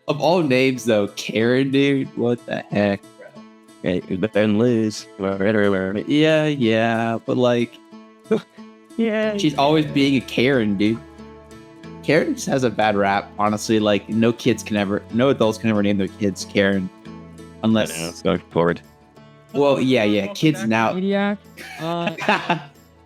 Of all names, though, Karen, dude, what the heck? Hey, but then Liz. Yeah, but like, Yeah. she's always being a Karen, dude. Karen just has a bad rap, honestly. Like, no adults can ever name their kids Karen, unless. Going forward. Well, yeah, kids now. Mediak.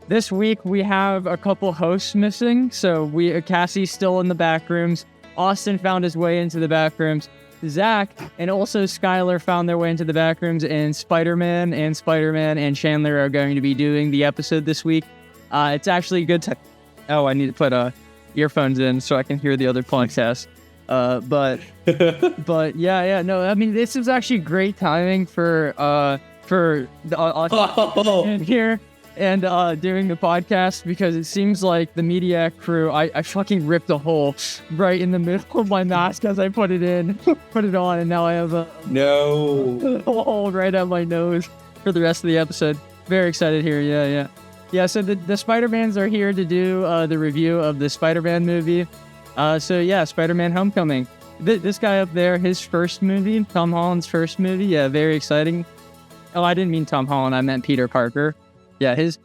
This week we have a couple hosts missing, so Cassie's still in the back rooms. Austin found his way into the back rooms. Zach and also Skylar found their way into the back rooms, and Spider-Man and Chandler are going to be doing the episode this week. It's actually good to... Oh, I need to put earphones in so I can hear the other podcast. But yeah, no, I mean, this is actually great timing for the here and doing the podcast, because it seems like the Mediak crew, I fucking ripped a hole right in the middle of my mask as I put it on, and now I have a hole right at my nose for the rest of the episode. Very excited here, yeah. So the Spider-Mans are here to do the review of the Spider-Man movie. So yeah, Spider-Man Homecoming. This guy up there, his first movie, Tom Holland's first movie. Yeah, very exciting. Oh, I didn't mean Tom Holland. I meant Peter Parker. Yeah, his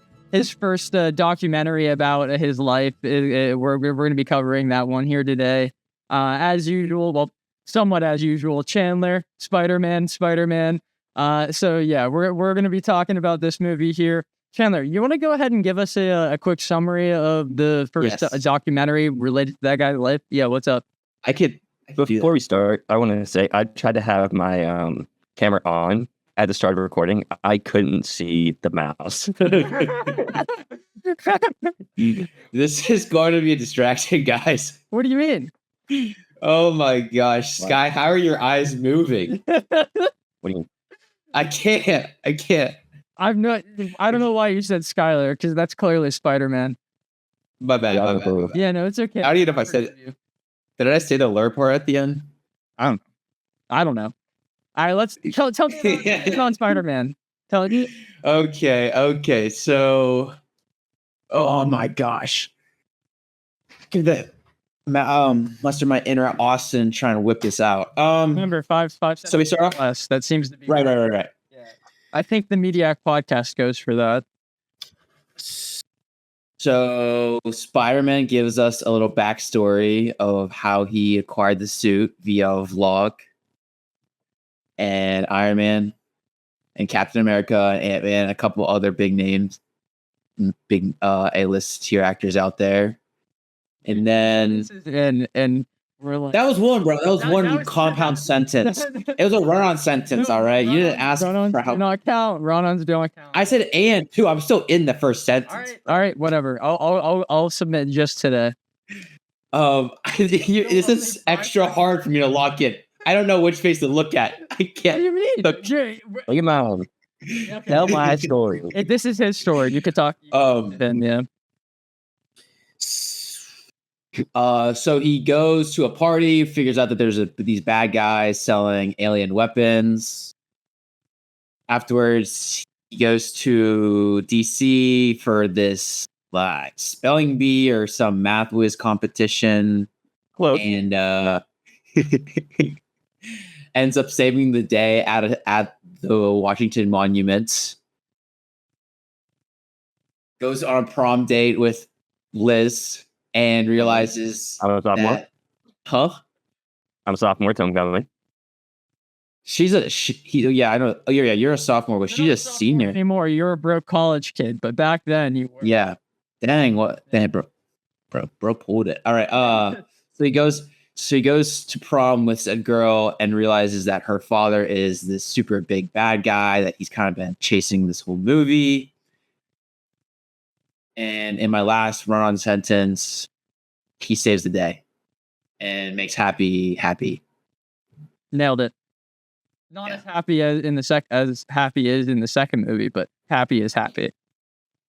first documentary about his life. We're going to be covering that one here today. As usual, well, somewhat as usual, Chandler, Spider-Man. So yeah, we're going to be talking about this movie here. Chandler, you want to go ahead and give us a quick summary of the first documentary related to that guy's life? Yeah, what's up? I could. Before we start, I want to say I tried to have my camera on at the start of recording. I couldn't see the mouse. This is going to be a distraction, guys. What do you mean? Oh my gosh, Sky, how are your eyes moving? What do you mean? I can't. I don't know why you said Skylar, because that's clearly Spider-Man. My bad. Yeah, no, it's okay. How do you know if I said it? Did I say the lure part at the end? I don't know. All right, let's tell me on Spider-Man. Tell me. Okay. So, oh my gosh, give that muster my inner Austin trying to whip this out. Remember 5 seconds. So we start off. Less. That seems to be Right. Yeah. I think the Mediak podcast goes for that. So Spider-Man gives us a little backstory of how he acquired the suit via a vlog. And Iron Man and Captain America and Ant-Man and a couple other big names, big A-list tier actors out there. And then and we're like, that was one, bro. That was one compound sentence. It was a run-on sentence, all right? You didn't ask for how. Not count. Run-ons don't count. I said and too. I'm still in the first sentence. All right, whatever. I'll submit just today. This is extra hard for me to lock in. I don't know which face to look at. I can't. What do you mean? Look. Look at my tell my story. If this is his story, you could talk. Then yeah. So he goes to a party, figures out that there's these bad guys selling alien weapons. Afterwards, he goes to DC for this spelling bee or some math whiz competition. Close. And ends up saving the day at the Washington Monument. Goes on a prom date with Liz. And realizes I'm a sophomore. I'm a sophomore. Tell me. Yeah, I know. Oh, yeah, you're a sophomore, but she's a senior anymore. You're a broke college kid, but back then you were. Yeah. Dang, bro pulled it. All right. So he goes to prom with a girl and realizes that her father is this super big bad guy that he's kind of been chasing this whole movie. And in my last run-on sentence, he saves the day and makes happy. Nailed it. Not as happy as happy is in the second movie, but happy is happy.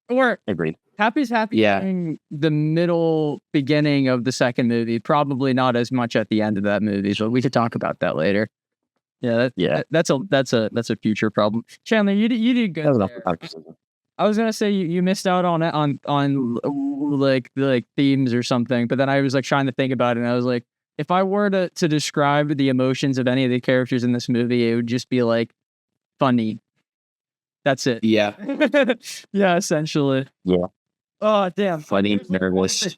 Or agreed. Happy's happy in the middle beginning of the second movie. Probably not as much at the end of that movie, but we could talk about that later. That's a future problem. Chandler, you did good there. I was gonna say you missed out on like themes or something, but then I was like trying to think about it, and I was like, if I were to describe the emotions of any of the characters in this movie, it would just be like funny. That's it. Yeah. Yeah, essentially. Yeah. Oh, damn. Funny, nervous.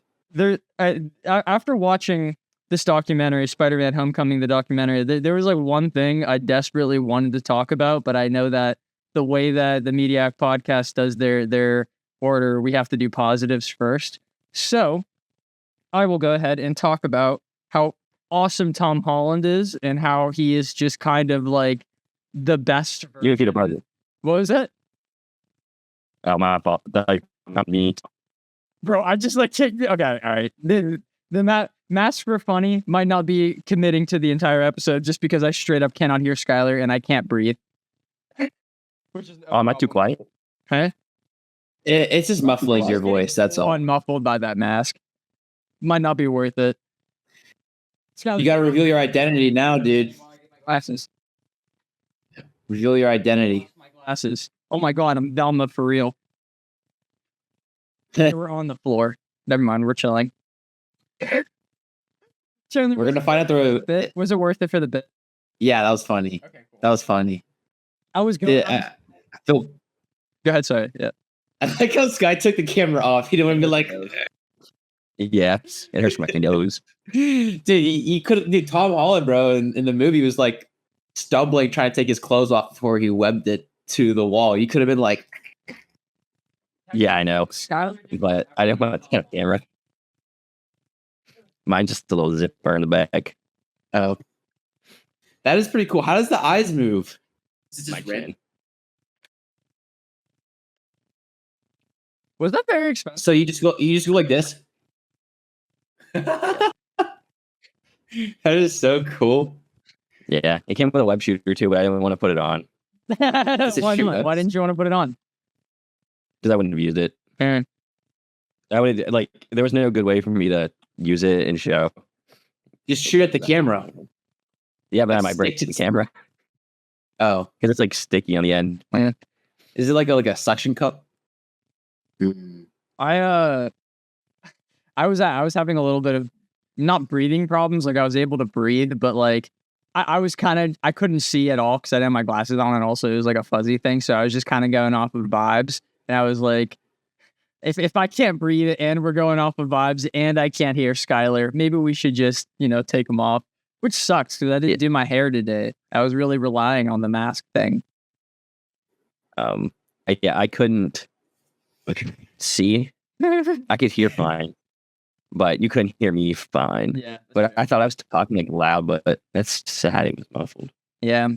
After watching this documentary, Spider-Man: Homecoming, the documentary, there was like one thing I desperately wanted to talk about, but I know that the way that the Mediak podcast does their order, we have to do positives first. So I will go ahead and talk about how awesome Tom Holland is and how he is just kind of like the best. You repeat a positive. What was that? Oh, my fault. Not me. Bro, I just like okay, all right. The Mask for Funny might not be committing to the entire episode just because I straight up cannot hear Skylar and I can't breathe. Which is Oh, am I too quiet? Huh? It's just muffling your voice. That's all. Unmuffled by that mask. Might not be worth it. You got to reveal your identity now, dude. Glasses. Reveal your identity. My glasses. Oh my god, I'm Velma for real. We're on the floor. Never mind, we're chilling. We're gonna find out the bit. Was it worth it for the bit? Yeah, that was funny. Okay, cool. That was funny. I was going. I feel. Go ahead, sorry. Yeah. I like how Sky took the camera off. He didn't want to be like, Yeah, it hurts my nose. dude, he could. Dude, Tom Holland, bro, in the movie was like stumbling, trying to take his clothes off before he webbed it to the wall. You could have been like, Yeah, I know. Skylar? But I didn't want to take a camera. Mine's just a little zipper in the back. oh, that is pretty cool. How does the eyes move? Is it My just red? chin. Was that very expensive? So you just go like this. That is so cool. Yeah, it came with a web shooter too, but I didn't want to put it on Why shoot not? us? Why didn't you want to put it on? because I wouldn't have used it. Aaron. I would there was no good way for me to use it in show. Just shoot at the camera. Yeah, but I Like, might break stick the to- camera Oh, because it's like sticky on the end. is it like a suction cup? I was having a little bit of not breathing problems. Like I was able to breathe, but like I was kind of I couldn't see at all because I didn't have my glasses on, and also it was like a fuzzy thing. So I was just kind of going off of vibes, and I was like, if I can't breathe and we're going off of vibes and I can't hear Skylar, maybe we should just take them off. Which sucks because I didn't do my hair today. I was really relying on the mask thing. I couldn't see. I could hear fine, but you couldn't hear me fine. Yeah, But I thought I was talking like loud, but that's sad. It was muffled. yeah,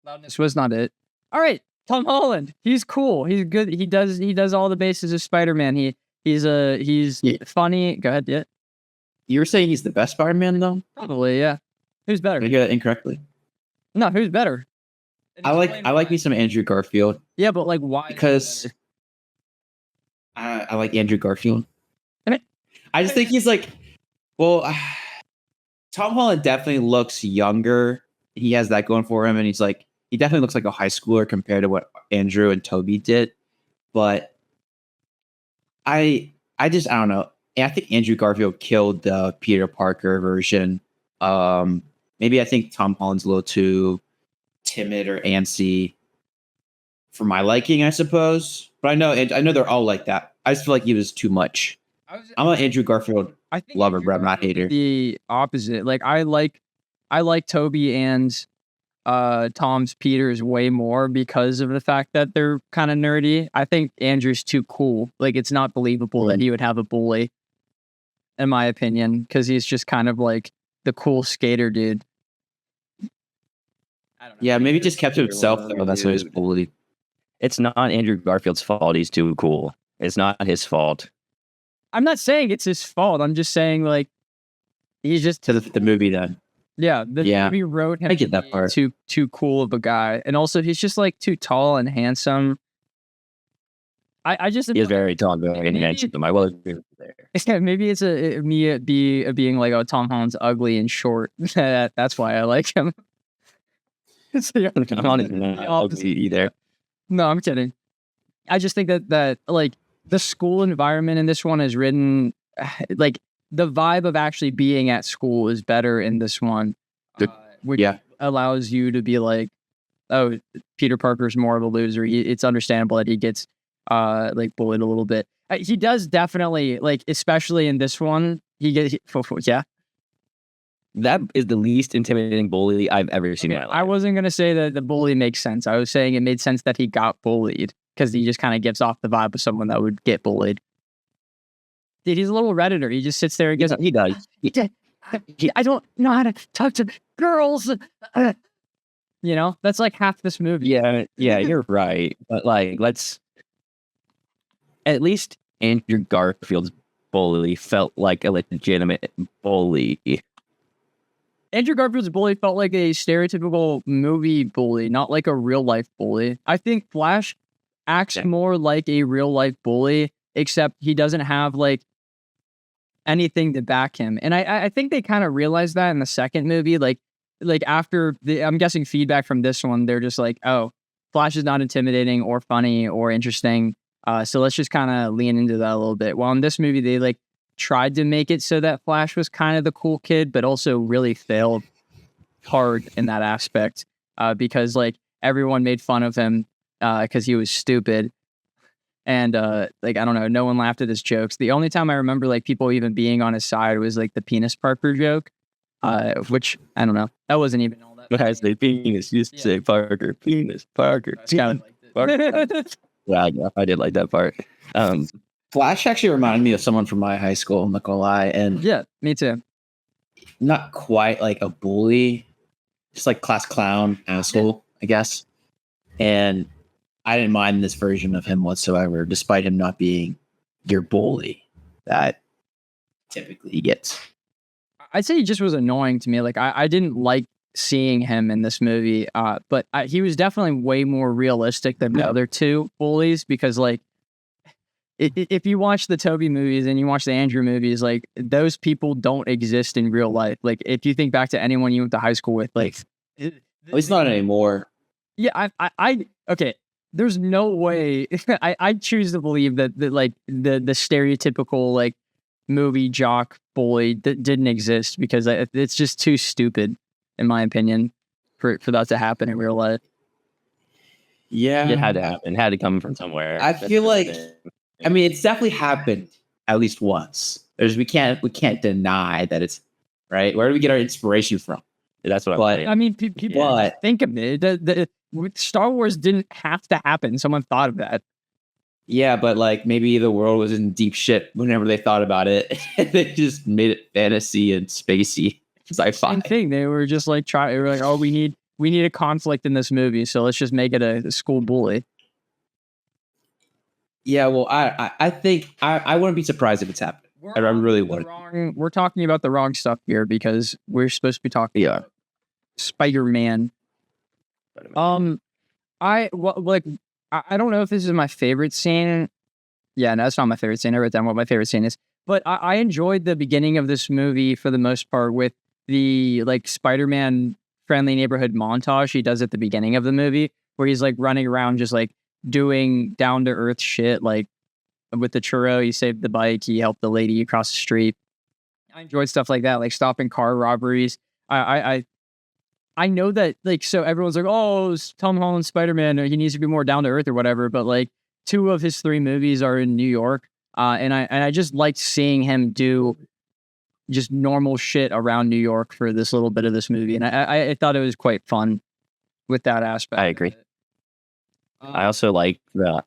loudness was not it. All right, Tom Holland. He's cool. He's good. He does all the bases of Spider-Man. He's Yeah. funny. Go ahead. Yeah, You were saying he's the best Spider-Man, though? probably. Yeah. Who's Did I better? get that incorrectly? No, who's better? I like me some Andrew Garfield Yeah, but like why? because I like Andrew Garfield. Okay. I just think he's like, well, Tom Holland definitely looks younger. He has that going for him, and he definitely looks like a high schooler compared to what Andrew and Toby did. But I don't know. I think Andrew Garfield killed the Peter Parker version. Maybe I think Tom Holland's a little too timid or antsy for my liking, I suppose. But I know they're all like that. I just feel like he was too much. I'm an Andrew Garfield I think lover, Andrew but I'm not Garfield is hater. The opposite. Like I like Toby and Tom's Peters way more because of the fact that they're kind of nerdy. I think Andrew's too cool. Like it's not believable that he would have a bully, in my opinion, because he's just kind of like the cool skater dude. I don't know. Yeah, maybe just kept to himself though. That's why he's bullied. It's not Andrew Garfield's fault. He's too cool. It's not his fault. I'm not saying it's his fault. I'm just saying like he's just To the movie then. yeah. The Yeah, movie wrote him I get to that be part. too cool of a guy, and also he's just like too tall and handsome. I just He is very tall and very Maybe- handsome. I will agree with you there. yeah, maybe it's being like, oh, Tom Holland's ugly and short. That's why I like him. It's the- I'm not even ugly either. no, I'm kidding. I just think that like the school environment in this one is written like the vibe of actually being at school is better in this one, which allows you to be like, oh, Peter Parker's more of a loser. It's understandable that he gets like bullied a little bit. He does definitely, like, especially in this one, yeah. That is the least intimidating bully I've ever seen in my life. I wasn't going to say that the bully makes sense. I was saying it made sense that he got bullied because he just kind of gives off the vibe of someone that would get bullied. Dude, he's a little Redditor. He just sits there and gives He does. I don't know how to talk to girls. That's like half this movie. Yeah, you're right. But like, let's at least Andrew Garfield's bully felt like a legitimate bully. Andrew Garfield's bully felt like a stereotypical movie bully, not like a real life bully. I think Flash acts more like a real life bully, except he doesn't have like anything to back him. And I think they kind of realized that in the second movie. Like after I'm guessing feedback from this one, they're just like, oh, Flash is not intimidating or funny or interesting. So let's just kind of lean into that a little bit. While in this movie, they like tried to make it so that Flash was kind of the cool kid, but also really failed hard in that aspect because like everyone made fun of him because he was stupid. And like, I don't know, no one laughed at his jokes. The only time I remember like people even being on his side was like the penis Parker joke, which I don't know. That wasn't even all that. When I say penis, you used to say Parker, penis, Parker. Parker. Wow, I did like that part. Flash actually reminded me of someone from my high school, I'm not gonna lie. And yeah, me too. Not quite like a bully, just like class clown asshole, I guess. And I didn't mind this version of him whatsoever, despite him not being your bully that typically he gets. I'd say he just was annoying to me. Like I didn't like seeing him in this movie, but he was definitely way more realistic than the other two bullies because like if you watch the Toby movies and you watch the Andrew movies, like those people don't exist in real life. Like if you think back to anyone you went to high school with, like at least not anymore. Yeah, I okay. There's no way I choose to believe that like the stereotypical like movie jock bully that didn't exist because it's just too stupid in my opinion for that to happen in real life. Yeah, it had to happen. It had to come from somewhere. I feel like, I mean, it's definitely happened at least once. We can't deny that it's right. Where do we get our inspiration from? That's what I'm saying. I mean, people think of it. Star Wars didn't have to happen. Someone thought of that. Yeah, but like maybe the world was in deep shit whenever they thought about it. They just made it fantasy and spacey. Sci-fi. Same thing. They were just like they were like, oh, we need a conflict in this movie, so let's just make it a school bully. Yeah, well, I think I wouldn't be surprised if it's happened. I really wouldn't. We're talking about the wrong stuff here because we're supposed to be talking about Spider-Man. I don't know if this is my favorite scene. Yeah, no, it's not my favorite scene. I wrote down what my favorite scene is. But I enjoyed the beginning of this movie for the most part with the like Spider-Man friendly neighborhood montage he does at the beginning of the movie where he's like running around just like doing down to earth shit. Like with the churro, he saved the bike, he helped the lady across the street. I enjoyed stuff like that, like stopping car robberies. I know that like, so everyone's like, oh, Tom Holland Spider-Man, he needs to be more down to earth or whatever. But like 2 of his 3 movies are in New York. And I just liked seeing him do just normal shit around New York for this little bit of this movie. And I thought it was quite fun with that aspect. I agree. I also like the,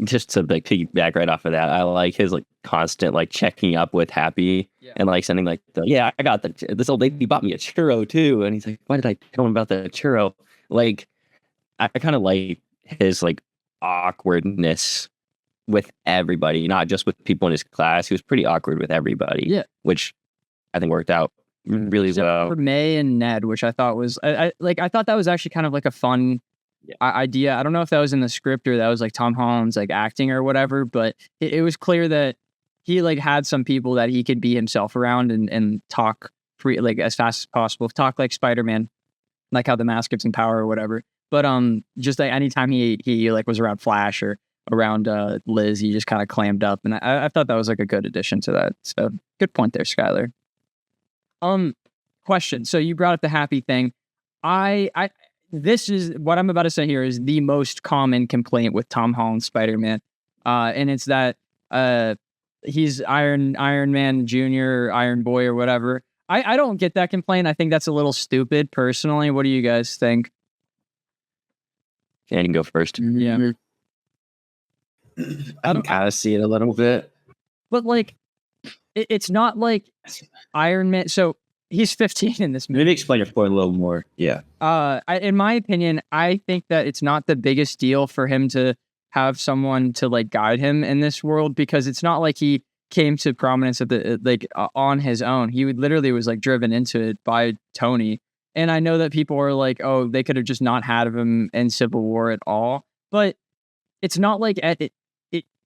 just to like piggyback right off of that, I like his like constant like checking up with Happy and like sending like I got this old lady bought me a churro too, and he's like, why did I tell him about the churro? Like I kind of like his like awkwardness with everybody, not just with people in his class. He was pretty awkward with everybody, which I think worked out really well for May and Ned, which I thought was I thought that was actually kind of like a fun idea. I don't know if that was in the script or that was like Tom Holland's like acting or whatever, but it was clear that he like had some people that he could be himself around and talk free, like as fast as possible, talk like Spider-Man, like how the mask gives him power or whatever. But just like anytime he like was around Flash or around Liz. He just kind of clammed up, and I thought that was like a good addition to that. So good point there, Skylar. Question. So you brought up the happy thing. This is what I'm about to say here is the most common complaint with Tom Holland's Spider-Man, and it's that he's Iron Man Jr., Iron Boy, or whatever. I don't get that complaint. I think that's a little stupid, personally. What do you guys think? Yeah, you can go first. Yeah. I can kind of see it a little bit. But like, it's not like Iron Man. So he's 15 in this movie. Maybe explain your point a little more. Yeah. In my opinion, I think that it's not the biggest deal for him to have someone to like guide him in this world, because it's not like he came to prominence at the on his own. He literally was like driven into it by Tony. And I know that people are like, oh, they could have just not had him in Civil War at all. But it's not like it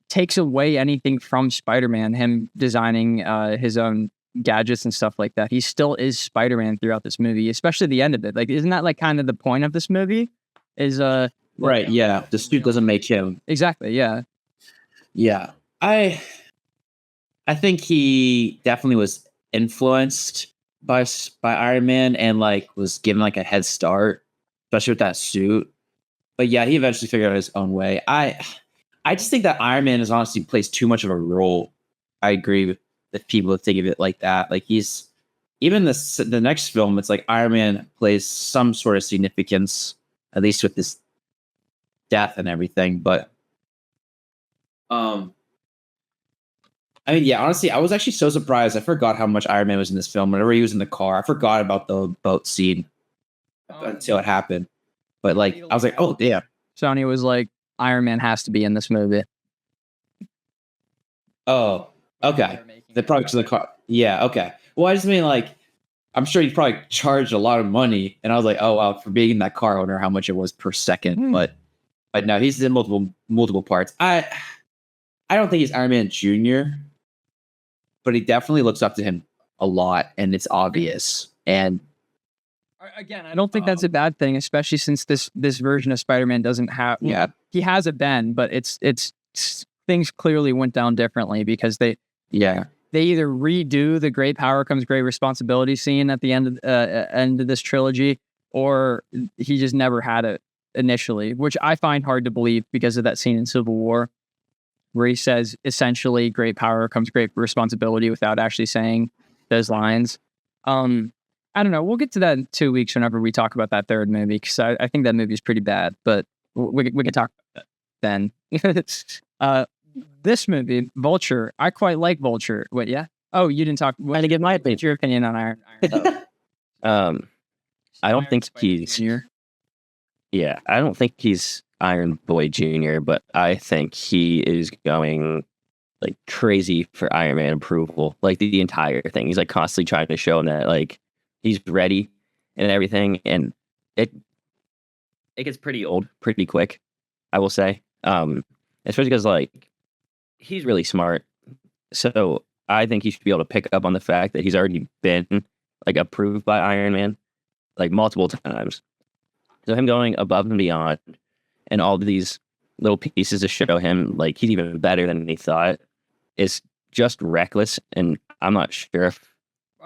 takes away anything from Spider-Man, him designing his own gadgets and stuff like that. He still is Spider-Man throughout this movie, especially the end of it. Like, isn't that like kind of the point of this movie? Is right? Yeah, the suit doesn't make him. Exactly. Yeah. Yeah, I think he definitely was influenced by Iron Man and like was given like a head start, especially with that suit. But yeah, he eventually figured out his own way. I just think that Iron Man is honestly plays too much of a role. I agree with people that think of it like that. Like he's even the next film, it's like Iron Man plays some sort of significance, at least with this death and everything. But I mean, yeah, honestly, I was actually so surprised. I forgot how much Iron Man was in this film. Whenever he was in the car, I forgot about the boat scene until it happened. But like, I was like, oh, damn. Sony was like, Iron Man has to be in this movie. Oh, okay. The products in the car. Yeah, okay. Well, I just mean like, I'm sure he probably charged a lot of money. And I was like, oh, wow, for being that car owner, how much it was per second. But no, he's in multiple parts. I don't think he's Iron Man Jr., but he definitely looks up to him a lot, and it's obvious. And again, I don't think that's a bad thing, especially since this version of Spider-Man doesn't have. Yeah, he has a Ben, but it's things clearly went down differently because they either redo the great power comes great responsibility scene at the end of this trilogy, or he just never had it initially, which I find hard to believe because of that scene in Civil War, where he says essentially great power comes great responsibility without actually saying those lines. I don't know. We'll get to that in 2 weeks whenever we talk about that third movie, because I think that movie is pretty bad, but we can talk about that then. This movie, Vulture, I quite like Vulture. Wait, yeah? Oh, you didn't talk. I didn't get my opinion. What's your opinion on Iron I don't think he's... Yeah, I don't think he's Iron Boy Jr., but I think he is going like crazy for Iron Man approval, like the entire thing. He's like constantly trying to show him that like he's ready and everything, and it gets pretty old pretty quick, I will say. Especially because like he's really smart, so I think he should be able to pick up on the fact that he's already been like approved by Iron Man like multiple times. So him going above and beyond and all these little pieces to show him like he's even better than he thought is just reckless. And I'm not sure if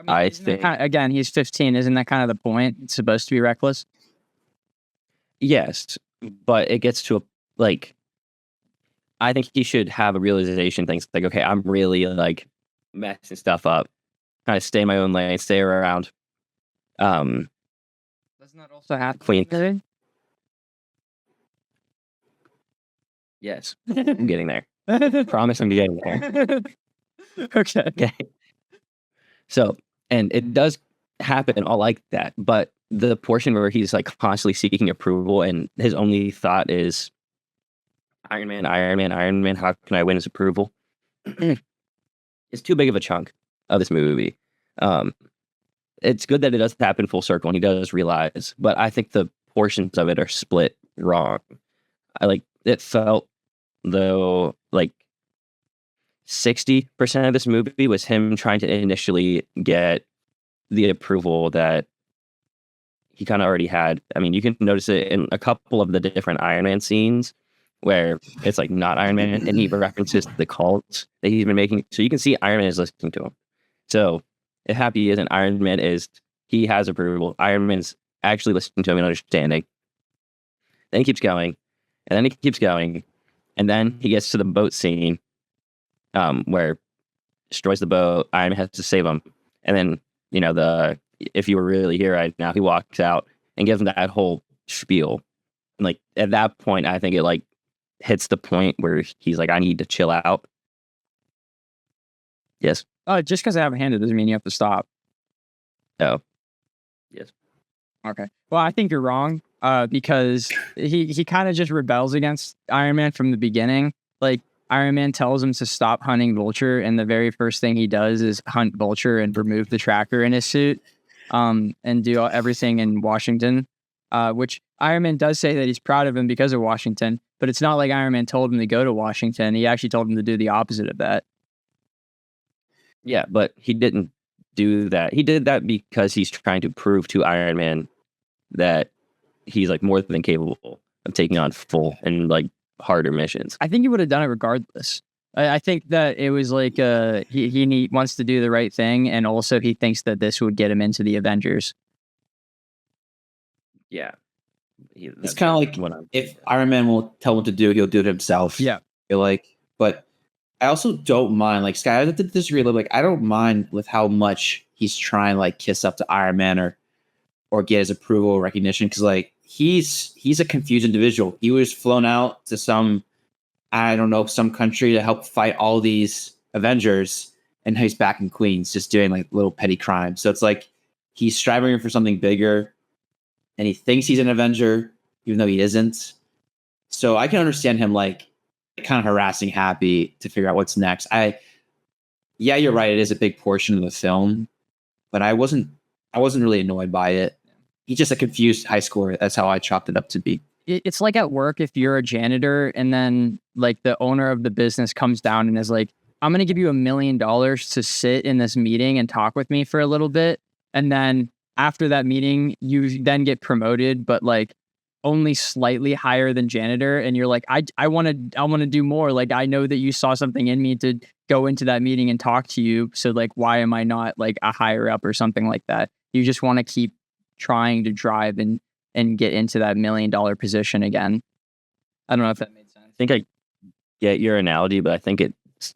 I think... Again, he's 15. Isn't that kind of the point? It's supposed to be reckless? Yes, but it gets to a, like, I think he should have a realization things like, okay, I'm really like messing stuff up. Kind of stay in my own lane, stay around. Doesn't that also happen? Queen. Yes, I'm getting there. Promise I'm getting there. Okay. So, and it does happen all like that, but the portion where he's like constantly seeking approval and his only thought is Iron Man, how can I win his approval? It's too big of a chunk of this movie. It's good that it does happen full circle and he does realize, but I think the portions of it are split wrong. It felt though like 60% of this movie was him trying to initially get the approval that he kind of already had. I mean, you can notice it in a couple of the different Iron Man scenes where it's like not Iron Man, and he references the cults that he's been making. So you can see Iron Man is listening to him. So if Happy isn't, Iron Man is, he has approval. Iron Man's actually listening to him and understanding. Then he keeps going, and then he keeps going, and then he gets to the boat scene, where destroys the boat. Iron Man has to save him, and then if you were really here right now, he walks out and gives him that whole spiel. And like at that point, I think it like hits the point where he's like, I need to chill out. Yes. Just because I have a hand, it doesn't mean you have to stop. Oh. Yes. Okay. Well, I think you're wrong. Because he kind of just rebels against Iron Man from the beginning. Like Iron Man tells him to stop hunting Vulture, and the very first thing he does is hunt Vulture and remove the tracker in his suit, and do everything in Washington. Which Iron Man does say that he's proud of him because of Washington, but it's not like Iron Man told him to go to Washington. He actually told him to do the opposite of that. Yeah, but he didn't do that. He did that because he's trying to prove to Iron Man that he's like more than capable of taking on full and like harder missions. I think he would have done it regardless. I think that it was like he wants to do the right thing, and also he thinks that this would get him into the Avengers. Yeah, it's kind of like if Iron Man will tell him what to do, he'll do it himself. Yeah, but I also don't mind. Like Sky, I did this really like I don't mind with how much he's trying to like kiss up to Iron Man or get his approval or recognition, because like he's a confused individual. He was flown out to some country to help fight all these Avengers, and he's back in Queens just doing like little petty crimes. So it's like he's striving for something bigger, and he thinks he's an Avenger even though he isn't. So I can understand him like kind of harassing Happy to figure out what's next. Yeah, you're right, it is a big portion of the film, but I wasn't really annoyed by it. He's just a confused high schooler. That's how I chopped it up to be. It's like at work, if you're a janitor and then like the owner of the business comes down and is like, I'm going to give you $1 million to sit in this meeting and talk with me for a little bit. And then after that meeting, you then get promoted, but like only slightly higher than janitor. And you're like, I want to do more. Like, I know that you saw something in me to go into that meeting and talk to you. So like, why am I not like a higher up or something like that? You just want to keep trying to drive and get into that $1 million position again. I don't know if that made sense. I think I get your analogy, but I think it's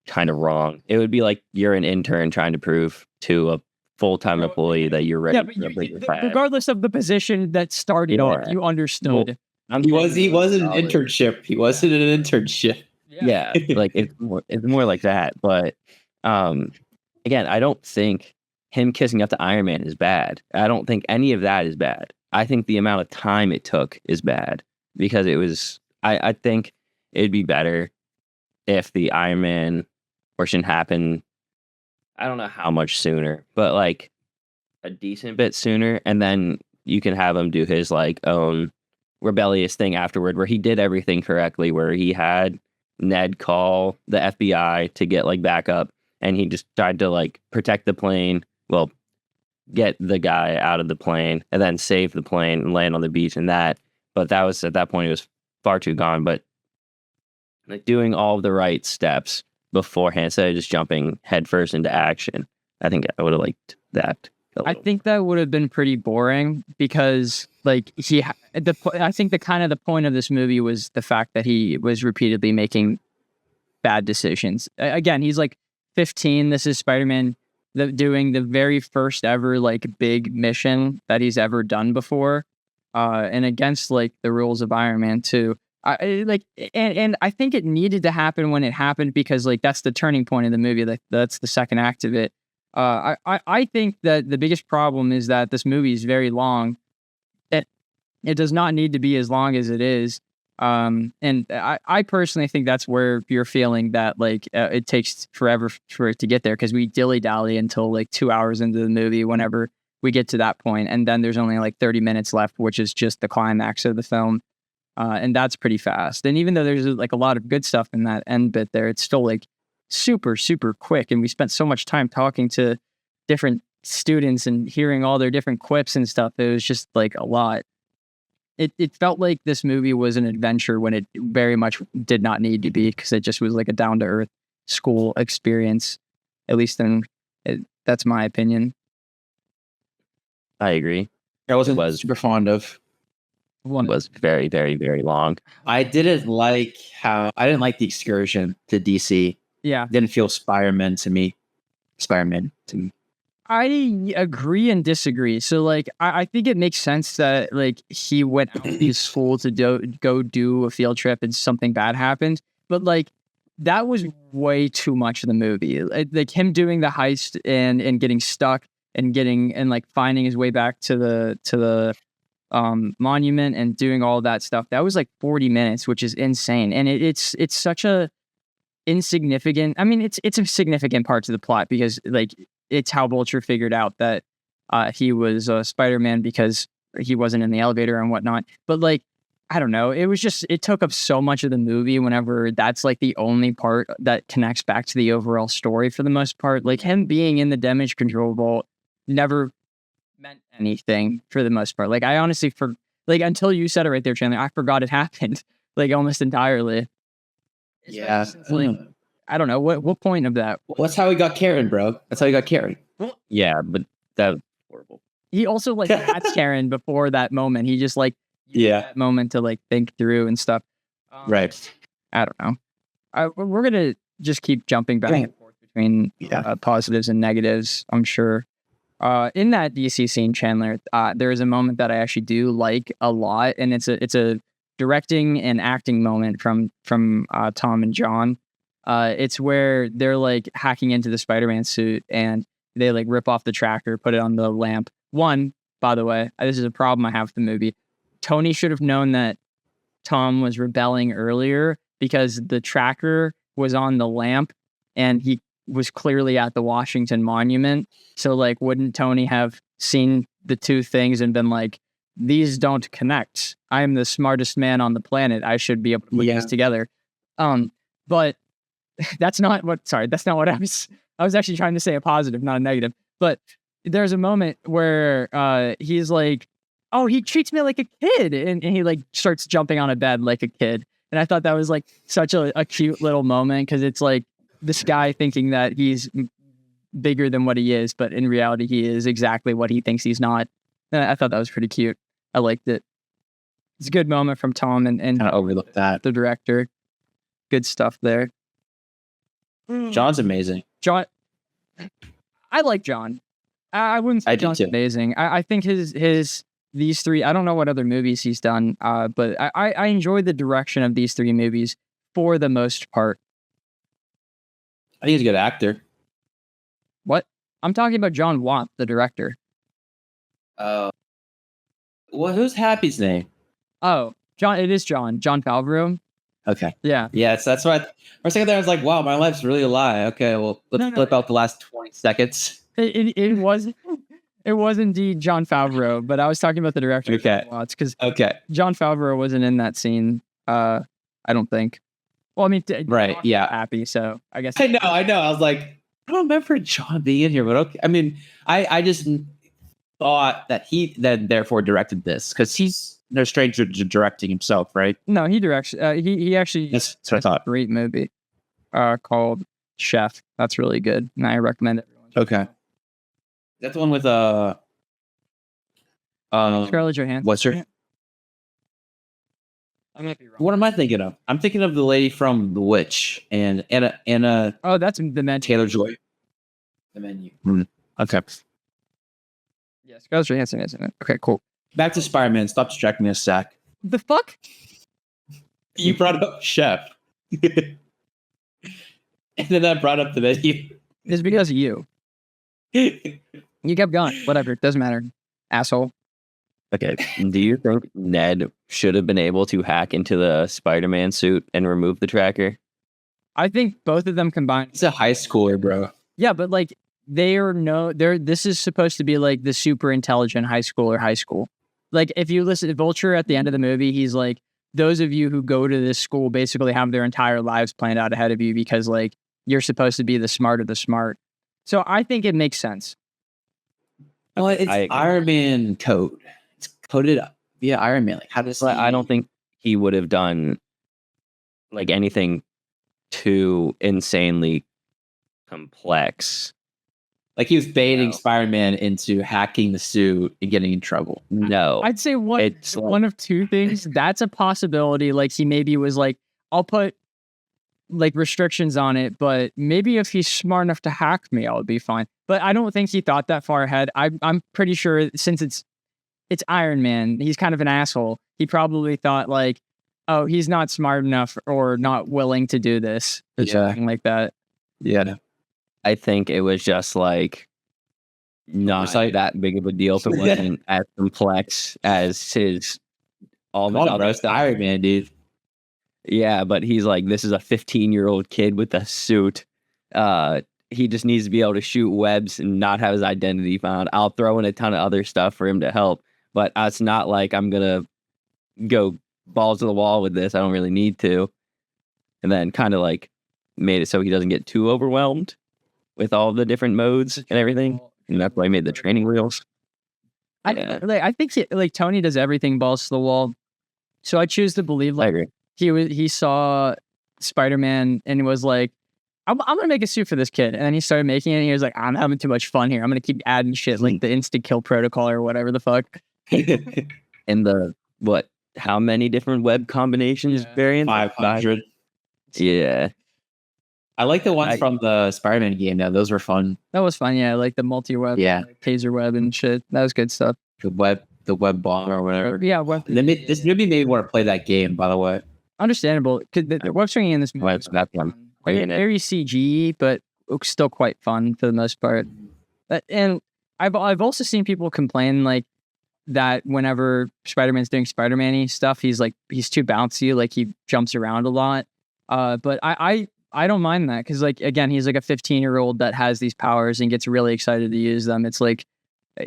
kind of wrong. It would be like you're an intern trying to prove to a full-time employee that you're ready. Yeah, but regardless of the position that started it, you understood. Well, he wasn't an internship. He wasn't an internship. Yeah, like it's more like that. But again, I don't think him kissing up to Iron Man is bad. I don't think any of that is bad. I think the amount of time it took is bad, because it was, I think it'd be better if the Iron Man portion happened, I don't know how much sooner, but like a decent bit sooner. And then you can have him do his like own rebellious thing afterward, where he did everything correctly, where he had Ned call the FBI to get like backup, and he just tried to like protect the plane. Well, get the guy out of the plane and then save the plane and land on the beach and that. But that was, at that point, it was far too gone. But like doing all the right steps beforehand instead of just jumping headfirst into action, I think I would have liked that. I think that would have been pretty boring, because like I think the kind of the point of this movie was the fact that he was repeatedly making bad decisions. Again, he's like 15. This is Spider-Man doing the very first ever like big mission that he's ever done before, and against like the rules of Iron Man 2. And I think it needed to happen when it happened, because like that's the turning point of the movie. That's the second act of it. I think that the biggest problem is that this movie is very long. It does not need to be as long as it is. And I personally think that's where you're feeling that like it takes forever for it to get there, because we dilly-dally until like 2 hours into the movie whenever we get to that point, and then there's only like 30 minutes left, which is just the climax of the film, and that's pretty fast. And even though there's like a lot of good stuff in that end bit there, it's still like super quick, and we spent so much time talking to different students and hearing all their different quips and stuff. It was just like a lot. it felt like this movie was an adventure when it very much did not need to be, because it just was like a down to earth school experience. At least that's my opinion. I agree. I wasn't was- super fond of. It was very, very, very long. I didn't like the excursion to DC. Yeah, Didn't feel Spider-Man to me. I agree and disagree. So like, I think it makes sense that like he went out to school to go do a field trip and something bad happened. But like, that was way too much of the movie. Like him doing the heist and getting stuck and like finding his way back to the monument and doing all that stuff. That was like 40 minutes, which is insane. And it's such a insignificant. I mean, it's a significant part to the plot because like it's how Vulture figured out that he was Spider-Man because he wasn't in the elevator and whatnot. But like, I don't know. It was just, it took up so much of the movie whenever that's like the only part that connects back to the overall story for the most part. Like him being in the damage control vault never meant anything for the most part. Like I honestly, until you said it right there, Chandler, I forgot it happened like almost entirely. Yeah. Like, I don't know. What point of that? Well, that's how he got Karen, bro. That's how he got Karen. Yeah, but that was horrible. He also like had Karen before that moment. He just like used that moment to like think through and stuff. Right. I don't know. We're gonna just keep jumping back and forth between positives and negatives, I'm sure. In that DC scene, Chandler, there is a moment that I actually do like a lot, and it's a directing and acting moment from Tom and John. It's where they're like hacking into the Spider-Man suit and they like rip off the tracker, put it on the lamp. One, by the way, this is a problem I have with the movie. Tony should have known that Tom was rebelling earlier because the tracker was on the lamp and he was clearly at the Washington Monument. So like, wouldn't Tony have seen the two things and been like, these don't connect. I am the smartest man on the planet. I should be able to put these together. But that's not what I was actually trying to say a positive, not a negative. But there's a moment where he's like, oh, he treats me like a kid. And he like starts jumping on a bed like a kid. And I thought that was like such a cute little moment because it's like this guy thinking that he's bigger than what he is, but in reality, he is exactly what he thinks he's not. And I thought that was pretty cute. I liked it. It's a good moment from Tom and kind of overlooked that. The director. Good stuff there. John's amazing. John, I like John. I wouldn't say John's amazing. I think these three, I don't know what other movies he's done, but I enjoy the direction of these three movies for the most part. I think he's a good actor. What? I'm talking about John Watt, the director. Well, who's Happy's name? Oh, John. It is John Favreau. Okay. Yeah. Yes, that's what. For a second there, I was like, "Wow, my life's really a lie." Okay, well, let's flip out the last 20 seconds. It was indeed John Favreau, but I was talking about the director. Okay. Because John Favreau wasn't in that scene. I don't think. Well, I mean, right? Yeah. Happy. So I guess I know. I was like, I don't remember John being in here, but okay. I mean, I just thought that he then therefore directed this because he's no stranger to directing himself, right? No, he directs. He actually. That's what I thought. Great movie, called Chef. That's really good, and I recommend it. Okay. That's the one with Scarlett Johansson. What's her? I might be wrong. What am I thinking of? I'm thinking of the lady from The Witch and Anna. Oh, that's the menu. Taylor-Joy. The Menu. Okay. Yeah, Scarlett Johansson is in it. Okay, cool. Back to Spider-Man. Stop distracting us, Zach. The fuck? You brought up Chef. And then I brought up the menu. It's because of you. You kept going. Whatever. Doesn't matter. Asshole. Okay. Do you think Ned should have been able to hack into the Spider-Man suit and remove the tracker? I think both of them combined. He's a high schooler, bro. Yeah, but like this is supposed to be like the super intelligent high school. Like if you listen to Vulture at the end of the movie, he's like, those of you who go to this school basically have their entire lives planned out ahead of you because like you're supposed to be the smart of the smart. So I think it makes sense. Well, it's Iron Man code. It's coded up. be an Iron Man? Like, how does But I don't think he would have done like anything too insanely complex. like he was baiting No. Spider-Man into hacking the suit and getting in trouble? No, I'd say It's like- one of two things. That's a possibility. Like he maybe was like, I'll put like restrictions on it, but maybe if he's smart enough to hack me, I'll be fine. But I don't think he thought that far ahead. I'm pretty sure since it's Iron Man, he's kind of an asshole. He probably thought like, oh, he's not smart enough or not willing to do this or Yeah. something like that. Yeah. I think it was just like not Oversight. that big of a deal if it wasn't as complex as his all the Come on, other bro. It's stuff. Iron Man, dude. Yeah, but he's like, this is a 15-year-old kid with a suit. He just needs to be able to shoot webs and not have his identity found. I'll throw in a ton of other stuff for him to help, but it's not like I'm gonna go balls to the wall with this. I don't really need to. And then kind of like made it so he doesn't get too overwhelmed with all the different modes and everything. And that's why I made the training wheels. Yeah. I think like Tony does everything balls to the wall. So I choose to believe I like agree. he saw Spider-Man and he was like, I'm gonna make a suit for this kid. And then he started making it and he was like, I'm having too much fun here. I'm gonna keep adding shit like the instant kill protocol or whatever the fuck. And the how many different web combinations Yeah. variants? 500. Yeah. I like the ones I- from the Spider-Man game. Now those were fun. That was fun, yeah. Like the multi-web, Yeah. like, taser web and shit. That was good stuff. The web bomb or whatever. Yeah, web, This movie made me want to play that game. By the way, understandable. Cause the web swinging in this movie Web was snap one. Playing it. very CG, but still quite fun for the most part. And I've also seen people complain like that whenever Spider-Man's doing Spider-Man-y stuff, he's too bouncy, like he jumps around a lot. But I don't mind that because like again, he's like a 15-year-old that has these powers and gets really excited to use them. It's like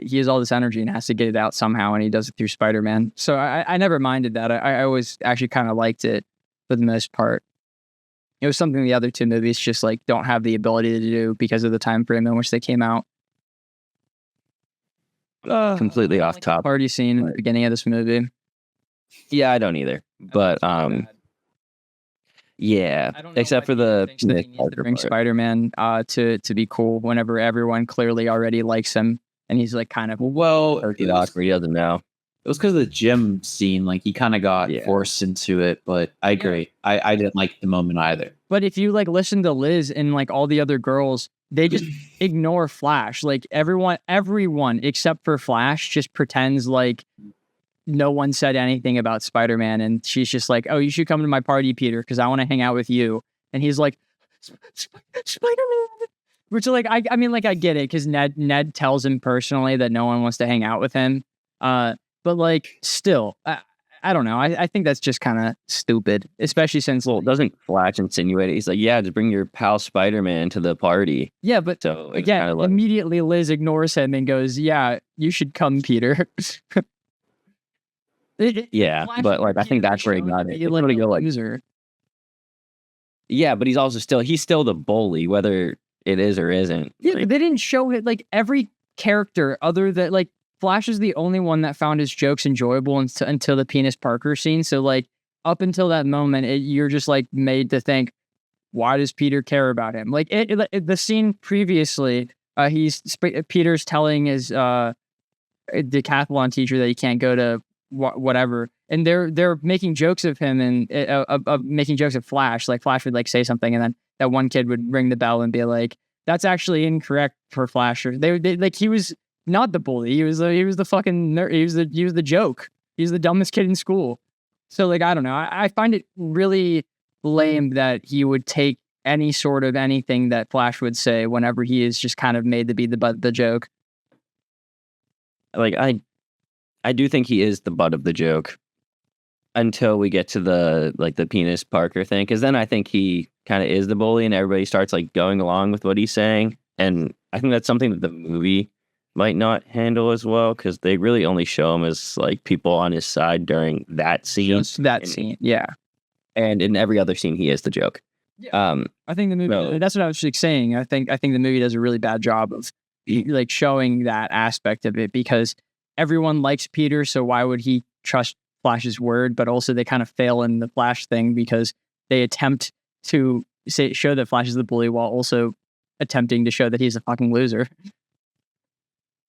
he has all this energy and has to get it out somehow, and he does it through Spider-Man. So I never minded that. I always actually kind of liked it for the most part. It was something the other two movies just like don't have the ability to do because of the time frame in which they came out. Completely off top. Party scene in the beginning of this movie. Yeah, I don't either. But yeah, except for the to bring Spider-Man to be cool whenever everyone clearly already likes him and he's like kind of well, where he doesn't know. it was because of the gym scene. Like he kind of got Yeah. forced into it. But I agree. I didn't like the moment either. But if you like listen to Liz and like all the other girls, they just ignore Flash. Like everyone except for Flash just pretends like no one said anything about Spider-Man. And she's just like, oh, you should come to my party, Peter, because I want to hang out with you. And he's like, Spider-Man. Which like, I mean, like I get it because Ned tells him personally that no one wants to hang out with him. But like still, I don't know. I think that's just kind of stupid, especially since Well, doesn't Flash insinuate it? He's like, yeah, just bring your pal Spider-Man to the party. yeah, but So it's again, kinda like, immediately Liz ignores him and goes, yeah, you should come, Peter. yeah, Flash but like I think Peter that's where he showing got that it. you're It's like really a go like, loser. yeah, but he's still the bully, whether it is or isn't. Yeah, Like, but they didn't show it. Like every character other than like Flash is the only one that found his jokes enjoyable until the Penis Parker scene. So like up until that moment, you're just like made to think, why does Peter care about him? Like the scene previously, Peter's telling his decathlon teacher that he can't go to whatever, and they're making jokes of him and making jokes of Flash. Like Flash would like say something, and then that one kid would ring the bell and be like, "That's actually incorrect for Flash." Or they like he was not the bully. He was the fucking nerd. He was the joke. He's the dumbest kid in school. So like I don't know. I find it really lame that he would take any sort of anything that Flash would say whenever he is just kind of made to be the butt of the joke. like I do think he is the butt of the joke until we get to the Penis Parker thing, because then I think he kind of is the bully and everybody starts like going along with what he's saying, and I think that's something that the movie might not handle as well because they really only show him as like people on his side during that scene. Just that And- scene, yeah. And in every other scene, he is the joke. Yeah. I think the movie. No. That's what I was like saying. I think the movie does a really bad job of like showing that aspect of it because everyone likes Peter. So why would he trust Flash's word, but also they kind of fail in the Flash thing because they attempt to show that Flash is the bully while also attempting to show that he's a fucking loser.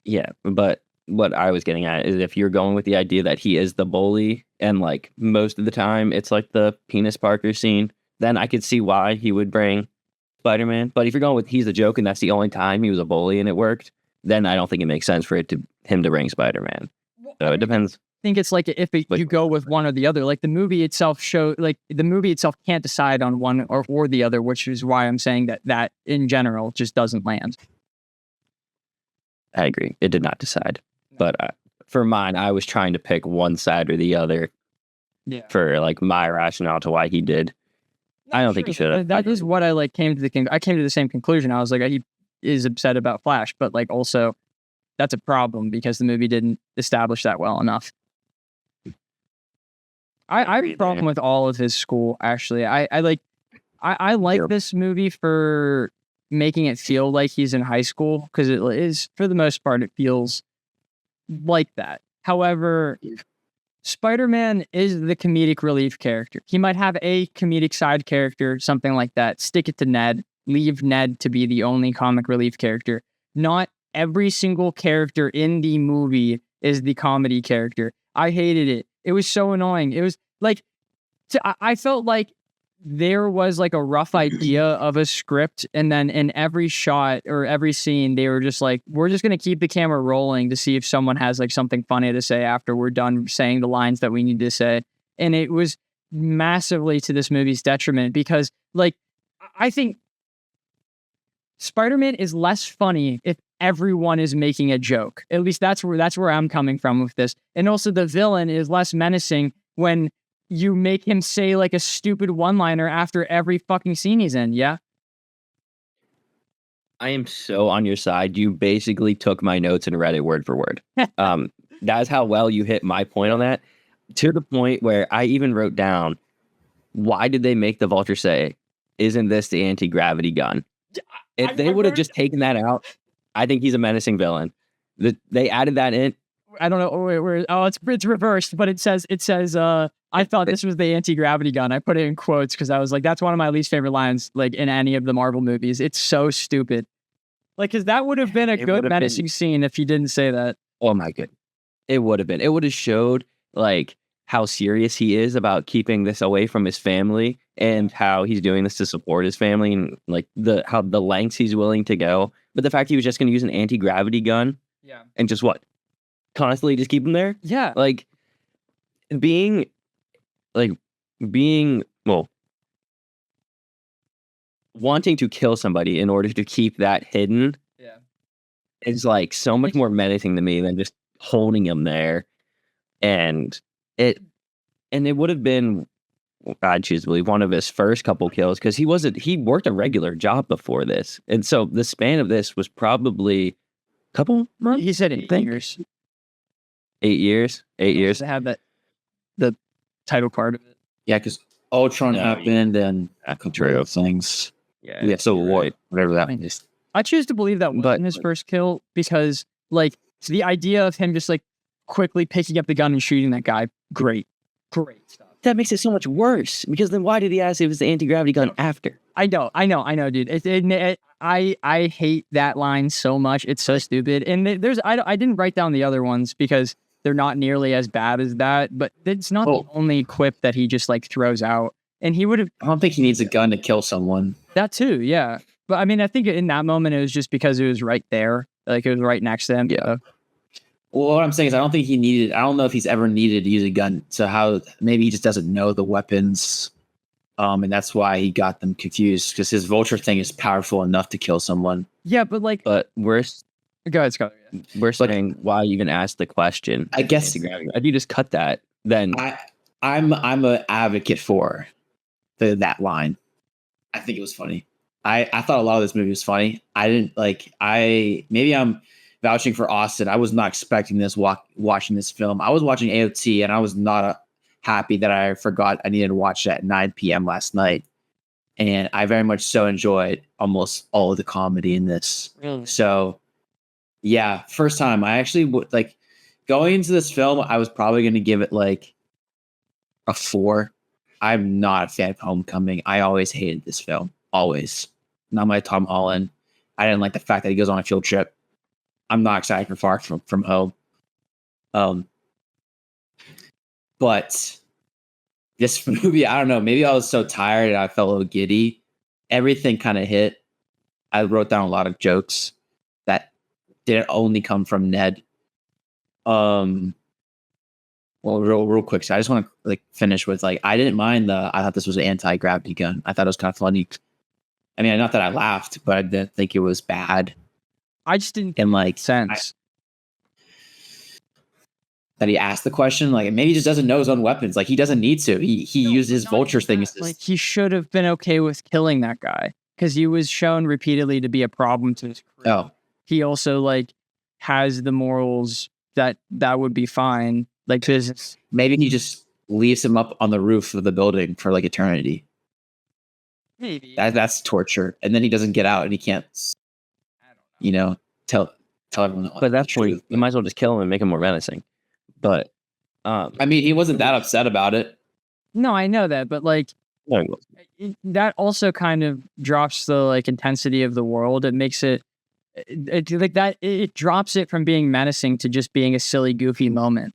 Yeah, but what I was getting at is if you're going with the idea that he is the bully and like most of the time it's like the penis Parker scene, then I could see why he would bring Spider-Man. But if you're going with he's the joke and that's the only time he was a bully and it worked, then I don't think it makes sense for him to bring Spider-Man. So it depends. I think it's like you go with one or the other. Like the movie itself can't decide on one or the other, which is why I'm saying that in general just doesn't land. I agree. It did not decide. But for mine, I was trying to pick one side or the other. Yeah. For like my rationale to why he did. I don't think he should have. That is what I like came to I came to the same conclusion. I was like, he is upset about Flash, but like also that's a problem because the movie didn't establish that well enough. I have a problem with all of his school, actually. I like this movie for making it feel like he's in high school, because it is, for the most part, it feels like that. However, Spider-Man is the comedic relief character. He might have a comedic side character, something like that. Stick it to Ned. Leave Ned to be the only comic relief character. Not every single character in the movie is the comedy character. I hated it. It was so annoying. It was like, I felt like there was like a rough idea of a script, and then in every shot or every scene, they were just like, we're just going to keep the camera rolling to see if someone has like something funny to say after we're done saying the lines that we need to say. And it was massively to this movie's detriment, because like, I think Spider-Man is less funny if everyone is making a joke. At least that's where I'm coming from with this. And also the villain is less menacing when you make him say like a stupid one-liner after every fucking scene he's in. Yeah. I am so on your side. You basically took my notes and read it word for word. That's how well you hit my point on that, to the point where I even wrote down, why did they make the Vulture say, isn't this the anti-gravity gun? If they would have just taken that out, I think he's a menacing villain. They added that in. I don't know. It's reversed, but it says, I thought this was the anti-gravity gun. I put it in quotes because I was like, that's one of my least favorite lines, like in any of the Marvel movies. It's so stupid. Like, because that would have been a good menacing scene if he didn't say that. Oh my god. It would have been. It would have showed like how serious he is about keeping this away from his family, and how he's doing this to support his family, and like how the lengths he's willing to go. But the fact he was just going to use an anti-gravity gun, and just constantly just keep him there. Yeah, wanting to kill somebody in order to keep that hidden. Is like so much more menacing to me than just holding him there. And it would have been, I choose to believe, one of his first couple kills, because he worked a regular job before this. And so the span of this was probably a couple months. He said 8 years. 8 years? 8 years. To have the title card of it. Yeah, because Ultron happened and a couple of things. Yeah, Civil War, whatever that means. I choose to believe that wasn't his first kill, because like the idea of him just like quickly picking up the gun and shooting that guy, great stuff. That makes it so much worse, because then why did he ask if it was the anti-gravity gun after? I know, dude. I hate that line so much. It's so stupid. And I didn't write down the other ones because they're not nearly as bad as that, but it's not the only quip that he just like throws out. And he would have. I don't think he needs a gun to kill someone. That too, yeah. But I mean, I think in that moment it was just because it was right there, like it was right next to him. Yeah. Well, what I'm saying is, I don't know if he's ever needed to use a gun. So maybe he just doesn't know the weapons, and that's why he got them confused, because his Vulture thing is powerful enough to kill someone. Yeah, but like, we're go ahead, Scott. Yeah. We're saying why even ask the question. I guess if you just cut that, then I'm an advocate for that line. I think it was funny. I thought a lot of this movie was funny. Maybe I'm vouching for Austin. I was not expecting this watching this film. I was watching AOT, and I was not happy that I forgot I needed to watch it at 9 p.m. last night. And I very much so enjoyed almost all of the comedy in this. Really? So, yeah, first time I actually going into this film, I was probably going to give it like a 4. I'm not a fan of Homecoming. I always hated this film. Always. Not my Tom Holland. I didn't like the fact that he goes on a field trip. I'm not excited for Far From Home. But this movie, I don't know. Maybe I was so tired and I felt a little giddy. Everything kind of hit. I wrote down a lot of jokes that didn't only come from Ned. Well, real quick. So I just want to like finish with like I didn't mind I thought this was an anti-gravity gun. I thought it was kind of funny. I mean, not that I laughed, but I didn't think it was bad. I just didn't and like sense that he asked the question. Like maybe he just doesn't know his own weapons. Like he doesn't need to. He used his vulture thing. Like he should have been okay with killing that guy because he was shown repeatedly to be a problem to his crew. Oh, he also like has the morals that would be fine. Like business. Maybe he just leaves him up on the roof of the building for like eternity. Maybe that's torture, and then he doesn't get out, and he can't, tell everyone. But that's true. You might as well just kill him and make him more menacing. But I mean, he wasn't that upset about it. No, I know that, but like that also kind of drops the like intensity of the world. It makes it like that. It drops it from being menacing to just being a silly, goofy moment.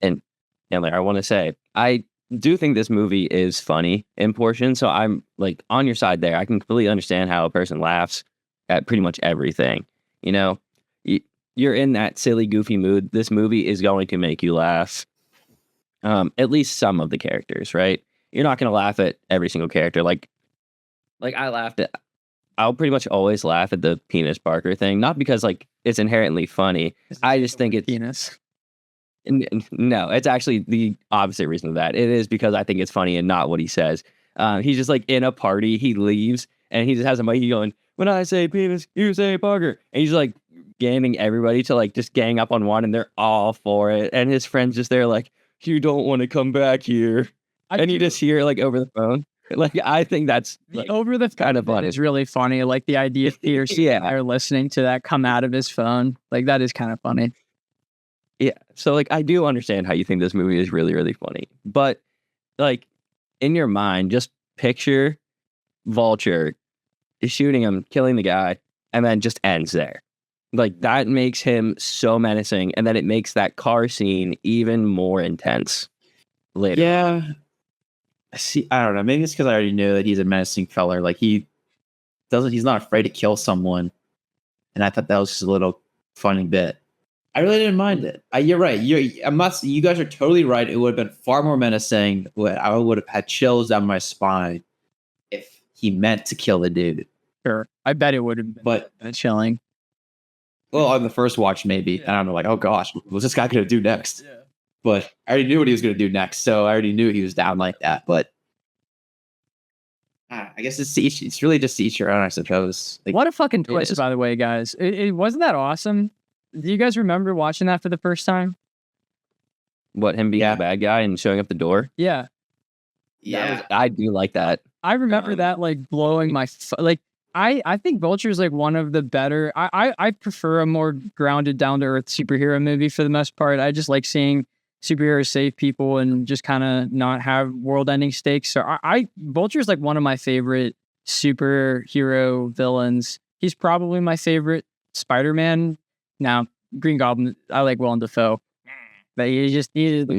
And like I want to say, I do think this movie is funny in portions, so I'm like on your side there. I can completely understand how a person laughs at pretty much everything. You're in that silly, goofy mood. This movie is going to make you laugh. At least some of the characters, right? You're not going to laugh at every single character. Like I'll pretty much always laugh at the penis Parker thing, not because like it's inherently funny. I just think it's penis. No, it's actually the opposite reason of that. It is because I think it's funny and not what he says. He's just like in a party, he leaves and he just has a mic going, when I say penis, you say Parker. And he's like gamming everybody to like just gang up on one and they're all for it. And his friend's just there like, you don't want to come back here. And you just hear it like over the phone. Like, I think that's like, over the kind of funny. It's really funny. Like the idea of Peter are listening to that come out of his phone. Like that is kind of funny. Yeah. So like, I do understand how you think this movie is really, really funny, but like in your mind, just picture Vulture is shooting him, killing the guy, and then just ends there. Like that makes him so menacing. And then it makes that car scene even more intense later. Yeah. See, I don't know. Maybe it's because I already knew that he's a menacing fella. Like he's not afraid to kill someone. And I thought that was just a little funny bit. I really didn't mind it. You're right. You guys are totally right. It would have been far more menacing. I would have had chills down my spine if he meant to kill the dude. Sure. I bet it would have been chilling. Well, on the first watch, maybe. Yeah. I don't know, like, oh gosh, what's this guy going to do next? Yeah. But I already knew what he was going to do next, so I already knew he was down like that. But I guess it's really just each your own, I suppose. Like, what a fucking twist, by the way, guys. It wasn't that awesome. Do you guys remember watching that for the first time? What, him being a bad guy and showing up the door? Yeah. Yeah. I do like that. I remember that like blowing my like. I think Vulture is like one of the better. I prefer a more grounded, down to earth superhero movie for the most part. I just like seeing superheroes save people and just kind of not have world ending stakes. So Vulture is like one of my favorite superhero villains. He's probably my favorite Spider-Man. Now Green Goblin, I like Willem Dafoe, but he just needed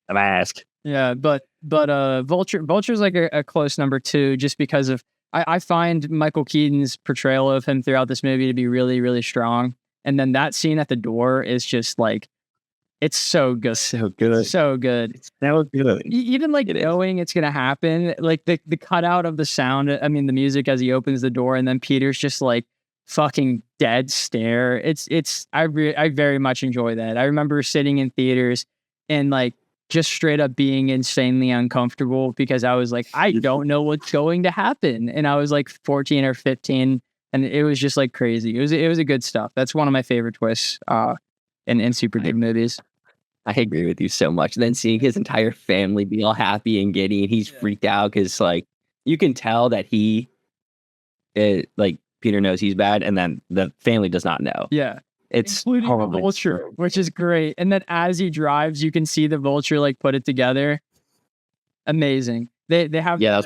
a mask. Yeah, but Vulture's like a close number 2 just because of. I find Michael Keaton's portrayal of him throughout this movie to be really, really strong. And then that scene at the door is just like, it's so good. So good. So good. That was good. Even like knowing it's going to happen, like the cutout of the sound, I mean, the music as he opens the door and then Peter's just like fucking dead stare. I very much enjoy that. I remember sitting in theaters and like, just straight up being insanely uncomfortable because I was like, I don't know what's going to happen. And I was like 14 or 15 and it was just like crazy. It was a good stuff. That's one of my favorite twists in super good movies. I agree with you so much. Then seeing his entire family be all happy and giddy and he's freaked out because like you can tell that like Peter knows he's bad and then the family does not know. Yeah. It's including the horrible. vulture, which is great. And then as he drives, you can see the vulture like put it together. Amazing. They have Yeah,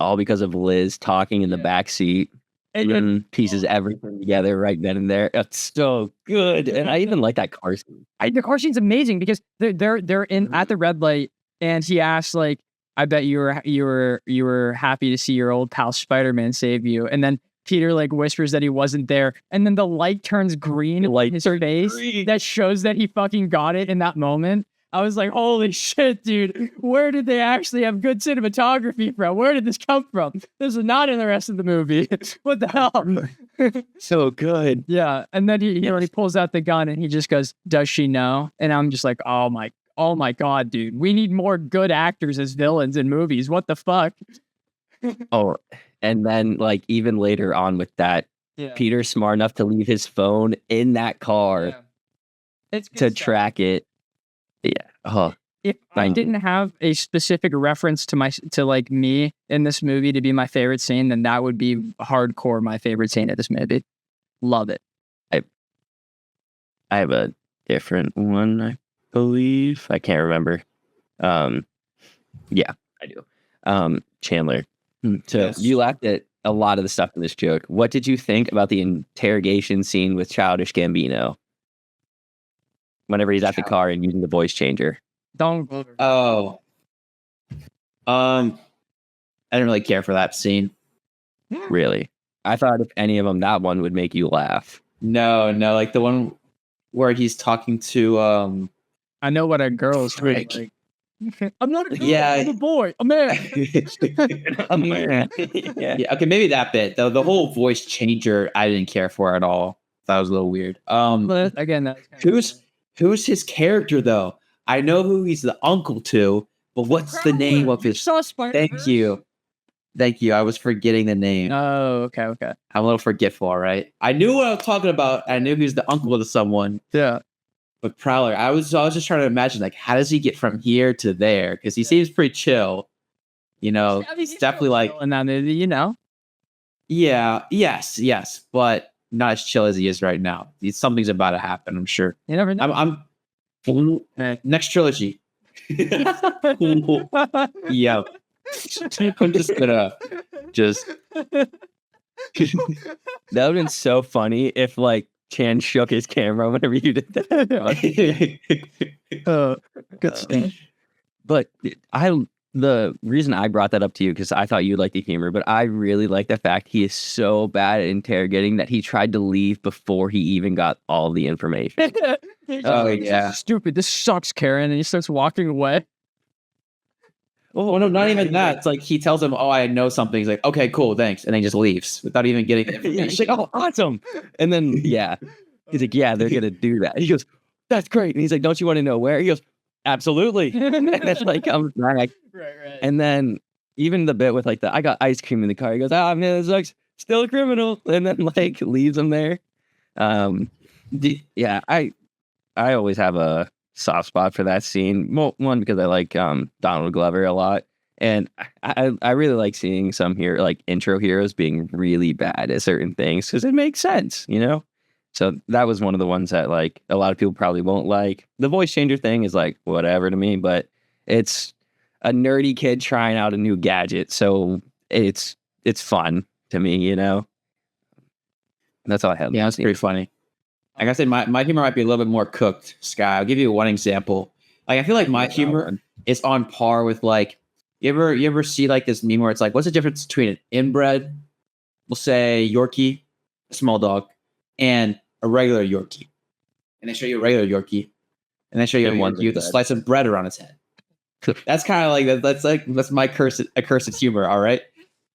all because of Liz talking in the back seat. and Pieces everything together right then and there. It's so good, and I even like that car scene. the car scene's amazing because they're in at the red light, and he asks like, "I bet you were happy to see your old pal Spider-Man save you," and then Peter like whispers that he wasn't there, and then the light turns green in his face. Green. That shows that he fucking got it in that moment. I was like, holy shit, dude. Where did they actually have good cinematography from? Where did this come from? This is not in the rest of the movie. What the hell? So good. Yeah. And then he pulls out the gun and he just goes, does she know? And I'm just like, oh my God, dude. We need more good actors as villains in movies. What the fuck? Oh, and then like even later on with that, Peter's smart enough to leave his phone in that car It's good to stuff. track it. Yeah. Oh, If I didn't have a specific reference to like me in this movie to be my favorite scene, then that would be hardcore my favorite scene of this movie. Love it. I have a different one, I believe. I can't remember. Yeah, I do. Chandler. So Yes. you laughed at a lot of the stuff in this joke. What did you think about the interrogation scene with Childish Gambino? Whenever he's at the car and using the voice changer. Don't. Oh. I didn't really care for that scene. Really? I thought if any of them, that one would make you laugh. No, like the one where he's talking to I know what a girl's Rick. like. I'm not a girl. Yeah. I'm a boy. A man. Yeah. Yeah, okay, maybe that bit. The whole voice changer I didn't care for at all. That was a little weird. But again, that's kind Who's his character though? I know who he's the uncle to, but what's the name of his? Thank you. I was forgetting the name. Oh, okay. I'm a little forgetful, all right? I knew what I was talking about. I knew he was the uncle to someone. Yeah. But Prowler, I was just trying to imagine, like, how does he get from here to there? Because he seems pretty chill. You know, it's definitely like, in that movie, you know. yeah, yes, but not as chill as he is right now. Something's about to happen, I'm sure. You never know. I'm next trilogy. Yeah. I'm just gonna That would have been so funny if like Chan shook his camera whenever you did that. Good stuff. But the reason I brought that up to you, because I thought you liked the humor, but I really like the fact he is so bad at interrogating that he tried to leave before he even got all the information. Oh, yeah. Stupid. This sucks, Karen. And he starts walking away. Oh no, not even that. It's like he tells him, "Oh, I know something." He's like, "Okay, cool, thanks," and then he just leaves without even getting the Yeah, information. he's like, oh, awesome. And then, he's like, yeah, they're going to do that. He goes, that's great. And he's like, don't you want to know where? He goes, absolutely. And it's like, comes back. Right. And then even the bit with like I got ice cream in the car. He goes, man, this sucks. Still a criminal. And then like leaves him there. Yeah, I always have a soft spot for that scene. One, because I like Donald Glover a lot. And I really like seeing some here, like intro heroes being really bad at certain things because it makes sense, you know? So that was one of the ones that like a lot of people probably won't like. The voice changer thing is like whatever to me, but it's a nerdy kid trying out a new gadget. So it's fun to me, you know? That's all I have. Yeah, it's pretty funny. Like I said, my humor might be a little bit more cooked, Sky. I'll give you one example. Like I feel like my humor is on par with like you ever see like this meme where it's like, what's the difference between an inbred, we'll say Yorkie, a small dog, and a regular Yorkie? And they show you a regular Yorkie, and they show you a Yorkie with a slice of bread around its head. That's kind of like that's my accursed humor. All right.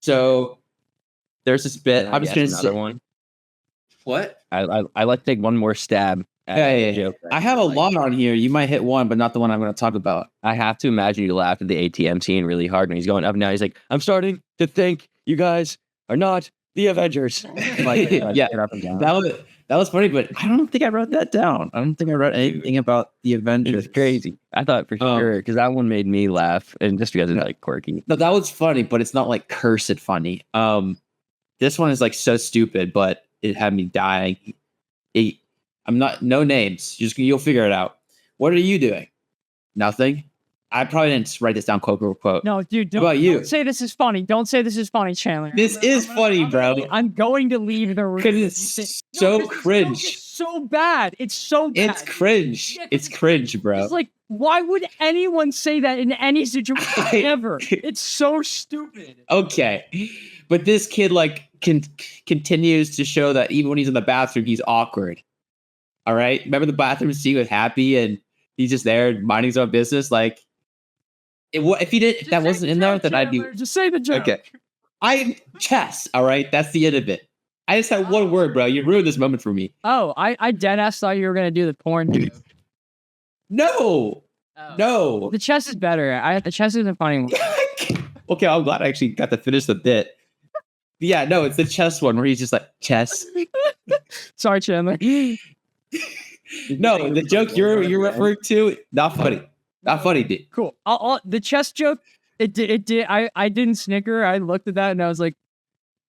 So there's this bit. I'm just gonna say one. What? I like to take one more stab at Yeah. the joke. I have a lot on here. You might hit one, but not the one I'm going to talk about. I have to imagine you laughed at the ATM scene really hard when he's going up and down. He's like, I'm starting to think you guys are not the Avengers. Yeah, up and down. that was funny, but I don't think I wrote that down. I don't think I wrote anything about the Avengers. It's crazy. I thought for sure, because that one made me laugh, and just because it's like quirky. No, that was funny, but it's not like cursed funny. This one is like so stupid, but it had me dying. I'm not, no names. You'll figure it out. What are you doing? Nothing. I probably didn't write this down quote unquote. No, dude, How about you? don't say this is funny. Don't say this is funny, Chandler. This is funny, bro. I'm going to leave the room. Because it's so cringe. It's so bad. It's so bad. It's cringe. Yeah, It's cringe, bro. It's like, why would anyone say that in any situation ever? It's so stupid. Okay. But this kid like continues to show that even when he's in the bathroom, he's awkward. All right. Remember the bathroom scene with Happy and he's just there minding his own business? Like, if he did, if that wasn't in there, then I'd be. Just say the joke. Okay. Chess. All right. That's the end of it. I just had one word, bro. You ruined this moment for me. Oh, I dead ass thought you were gonna do the porn joke. No. Oh. No. The chess is better. The chess is a funny one. Okay, I'm glad I actually got to finish the bit. Yeah, no, it's the chess one where he's just like, chess. Sorry, Chandler. No, the joke you're referring to, not funny. Not funny, dude. Cool. The chess joke, it did. I didn't snicker. I looked at that and I was like,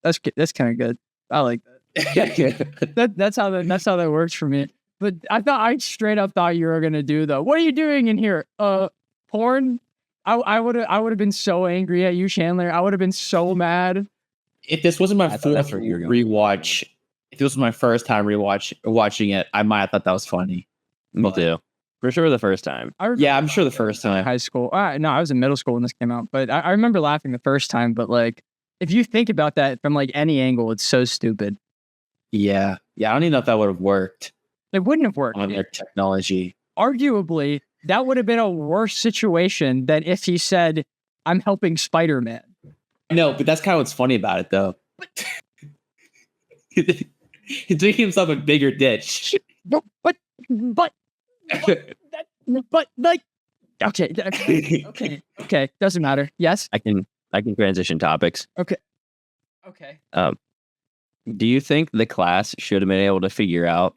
that's kind of good. I like that. That's how that works for me. But I straight up thought you were gonna do though. What are you doing in here? Porn. I would have been so angry at you, Chandler. I would have been so mad. If this wasn't my that's fourth where you're going. rewatch, if this was my first time watching it, I might have thought that was funny. Me too. For sure the first time. Yeah, I'm sure the first time. High school. No, I was in middle school when this came out, but I remember laughing the first time. But like, if you think about that from like any angle, it's so stupid. Yeah. I don't even know if that would have worked It wouldn't have worked on their technology. Arguably, that would have been a worse situation than if he said, "I'm helping Spider-Man." No, but that's kind of what's funny about it, though. He's making himself a bigger ditch. But like, okay, doesn't matter. Yes, I can transition topics. Okay. Do you think the class should have been able to figure out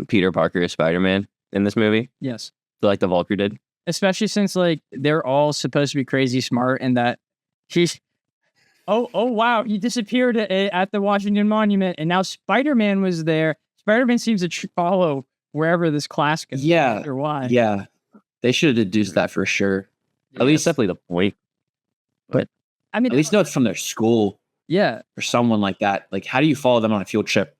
Peter Parker as Spider-Man in this movie, Yes, like the Vulture did? especially since like they're all supposed to be crazy smart, and that he's. Oh wow, he disappeared at the Washington Monument, and now Spider-Man was there. Spider-Man seems to follow wherever this class goes. Yeah. Or why? Yeah. They should have deduced that for sure. At least definitely the point. I mean, At least know it's from their school yeah, or someone like that. Like, how do you follow them on a field trip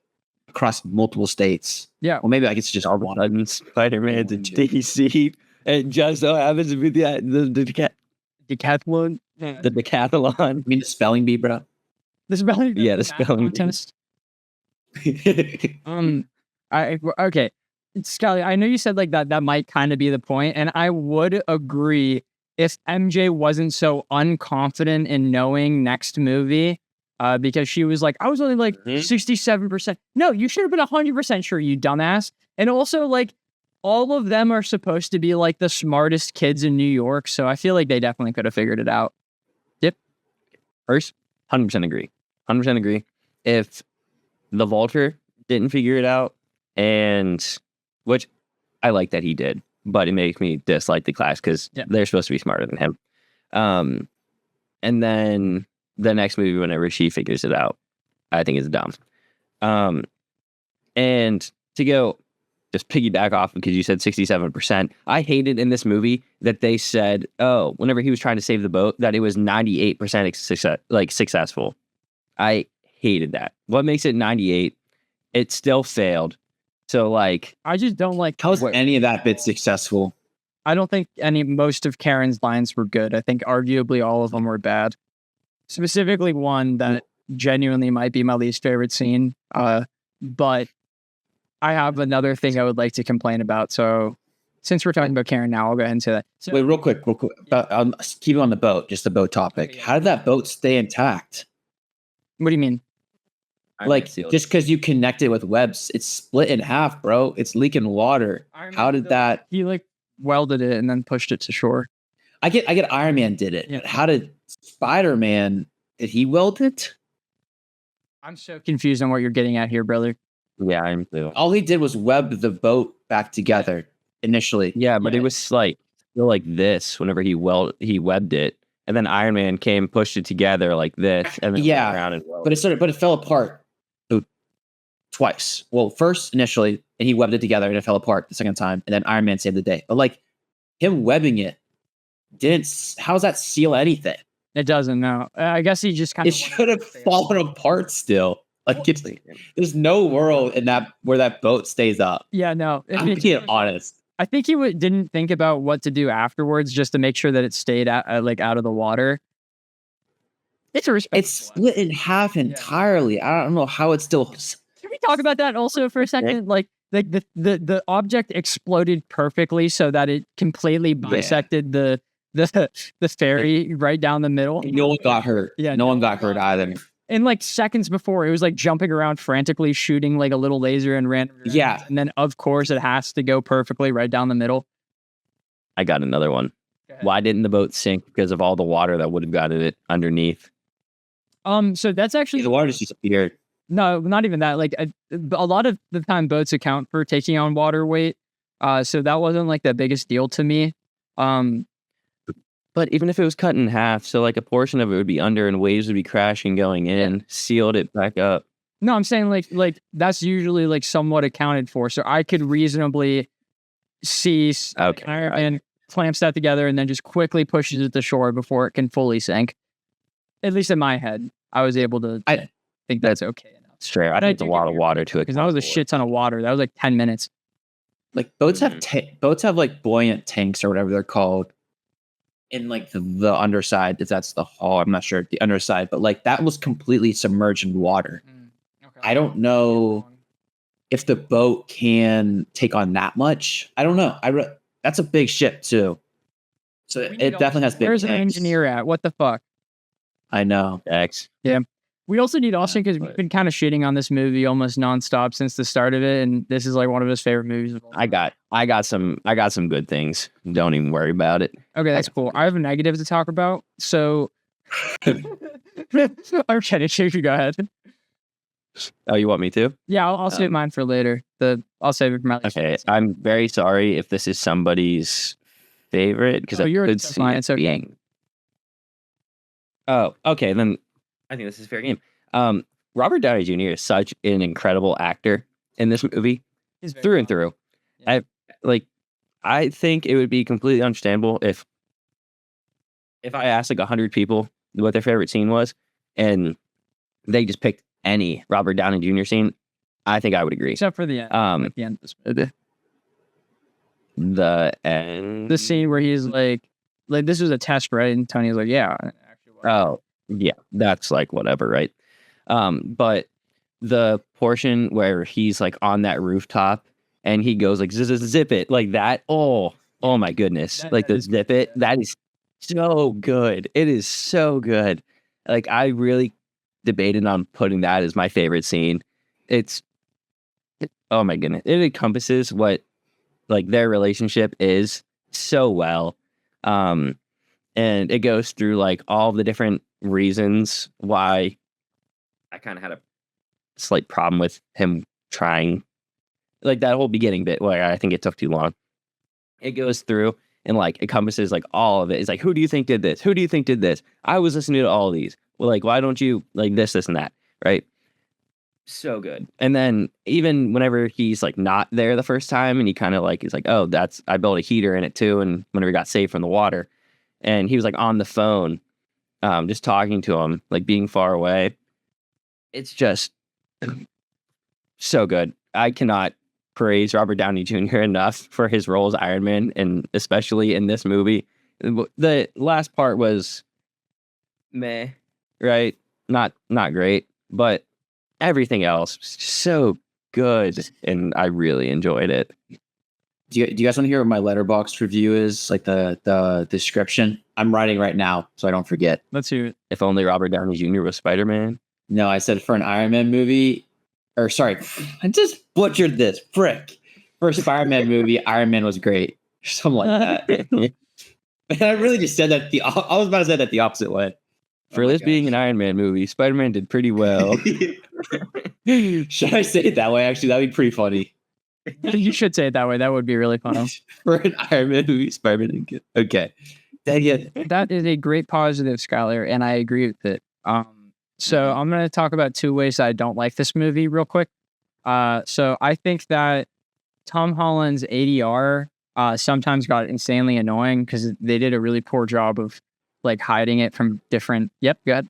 across multiple states? yeah. Well, maybe I guess it's just one. Sudden Spider-Man's in DC, and just so happens to be the Decathlon. the decathlon. You mean the spelling bee, bro? The spelling. Yeah, the spelling bee. contest. Okay, Scully. I know you said like that might kind of be the point, and I would agree if MJ wasn't so unconfident in knowing next movie, because she was like, I was only like 67%. No, you should have been 100% sure, you dumbass. And also, like, all of them are supposed to be like the smartest kids in New York, so I feel like they definitely could have figured it out. First, 100% agree. 100% agree. If the Vulture didn't figure it out, and which I like that he did, but it makes me dislike the class because they're supposed to be smarter than him. And then the next movie, whenever she figures it out, I think it's dumb. And to go just piggyback off because you said 67%, I hated in this movie that they said, oh, whenever he was trying to save the boat, that it was 98% successful. I hated that. What makes it 98? It still failed. So like, I just don't like. How is any of that bit successful? I don't think most of Karen's lines were good. I think arguably all of them were bad. Specifically one that genuinely might be my least favorite scene. But I have another thing I would like to complain about. So since we're talking about Karen now, I'll go ahead and say that. So, Wait, real quick. Keep it on the boat, just the boat topic. Okay, How did that boat stay intact? what do you mean? Like, just because you connect it with webs, it's split in half, bro. It's leaking water. How did that? He like welded it and then pushed it to shore. I get Iron Man did it. Yeah. But how did Spider-Man, did he weld it? I'm so confused on what you're getting at here, brother. yeah, I'm too. All he did was web the boat back together initially. Yeah, but it was like still like this whenever he webbed it, and then Iron Man came, pushed it together like this, and then went around and welded. But it fell apart. So twice. Well, first initially, and he webbed it together and it fell apart the second time, and then Iron Man saved the day. But like him webbing it how does that seal anything? It doesn't. No, I guess he just kind It of should have fallen apart still. Like there's no world in that where that boat stays up. Yeah, no. I'm being honest. I think he didn't think about what to do afterwards, just to make sure that it stayed out of the water. It's a respect. It's split in half entirely. I don't know how it's still. Can we talk about that also for a second? Like the object exploded perfectly so that it completely bisected the ferry right down the middle. No one got hurt. Yeah, no one got hurt either. And like seconds before, it was like jumping around frantically, shooting like a little laser and random. Yeah, and then of course it has to go perfectly right down the middle. I got another one. Why didn't the boat sink? Because of all the water that would have gotten it underneath. So that's actually the water just disappeared. No, not even that. Like a lot of the time, boats account for taking on water weight. So that wasn't like the biggest deal to me. But even if it was cut in half, so like a portion of it would be under and waves would be crashing going in, sealed it back up. No, I'm saying like that's usually like somewhat accounted for. So I could reasonably see and clamps that together and then just quickly pushes it to shore before it can fully sink. At least in my head, I was able to think that's okay enough. Straight. I think it's a lot of water to it. Because that was a shit ton of water. That was like 10 minutes. Like boats have like buoyant tanks or whatever they're called. In like the underside, if that's the hull, I'm not sure the underside, but like that was completely submerged in water. Okay. I don't know if the boat can take on that much. I don't know. That's a big ship too, so it definitely has big. Where's tanks. An engineer at? What the fuck? I know. X. Yeah. We also need Austin because we've been kind of shitting on this movie almost nonstop since the start of it, and this is like one of his favorite movies of all time. I got some good things. Don't even worry about it. Okay, that's cool. I have a negative to talk about. So I'm kidding. You go ahead. Oh, you want me to? Yeah, I'll save mine for later. I'll save it for my. Okay, I'm very sorry if this is somebody's favorite because I could see it being. Oh, okay. Then I think this is fair game. Robert Downey Jr. is such an incredible actor in this movie, through and through. Yeah. I think it would be completely understandable if I asked like 100 people what their favorite scene was, and they just picked any Robert Downey Jr. scene. I think I would agree, except for the end. At the end of this movie. The end. The scene where he's like this was a test, right? And Tony was like, "Yeah." Oh, yeah, that's like whatever, right? But the portion where he's like on that rooftop and he goes like zip it like that. Oh my goodness! Like the zip it. That is so good. It is so good. Like I really debated on putting that as my favorite scene. Oh my goodness! It encompasses what like their relationship is so well. And it goes through like all the different reasons why I kind of had a slight problem with him trying, like that whole beginning bit where I think it took too long. It goes through and like encompasses like all of it. It's like, who do you think did this? Who do you think did this? I was listening to all of these. Well, like, why don't you like this, and that, right? So good. And then even whenever he's like not there the first time and he kind of like, he's like, oh, I built a heater in it too. And whenever he got saved from the water and he was like on the phone, just talking to him, like being far away. It's just so good. I cannot praise Robert Downey Jr. enough for his role as Iron Man, and especially in this movie. The last part was meh, right? Not great, but everything else was so good, and I really enjoyed it. Do you guys want to hear what my Letterboxd review is? Like the description? I'm writing right now, so I don't forget. Let's hear it. If only Robert Downey Jr. was Spider-Man. No, I said for an Iron Man movie, or sorry, I just butchered this. Frick. For a Spider-Man movie, Iron Man was great. Something like that. And I really just said that I was about to say that the opposite way. For this being an Iron Man movie, Spider-Man did pretty well. Should I say it that way? Actually, that'd be pretty funny. You should say it that way. That would be really fun. For an Iron Man movie, Spider-Man did good. Okay. Dang it. That is a great positive, Skylar, and I agree with it. So I'm going to talk about two ways I don't like this movie real quick. So I think that Tom Holland's ADR sometimes got insanely annoying because they did a really poor job of like hiding it from different. Yep, go ahead.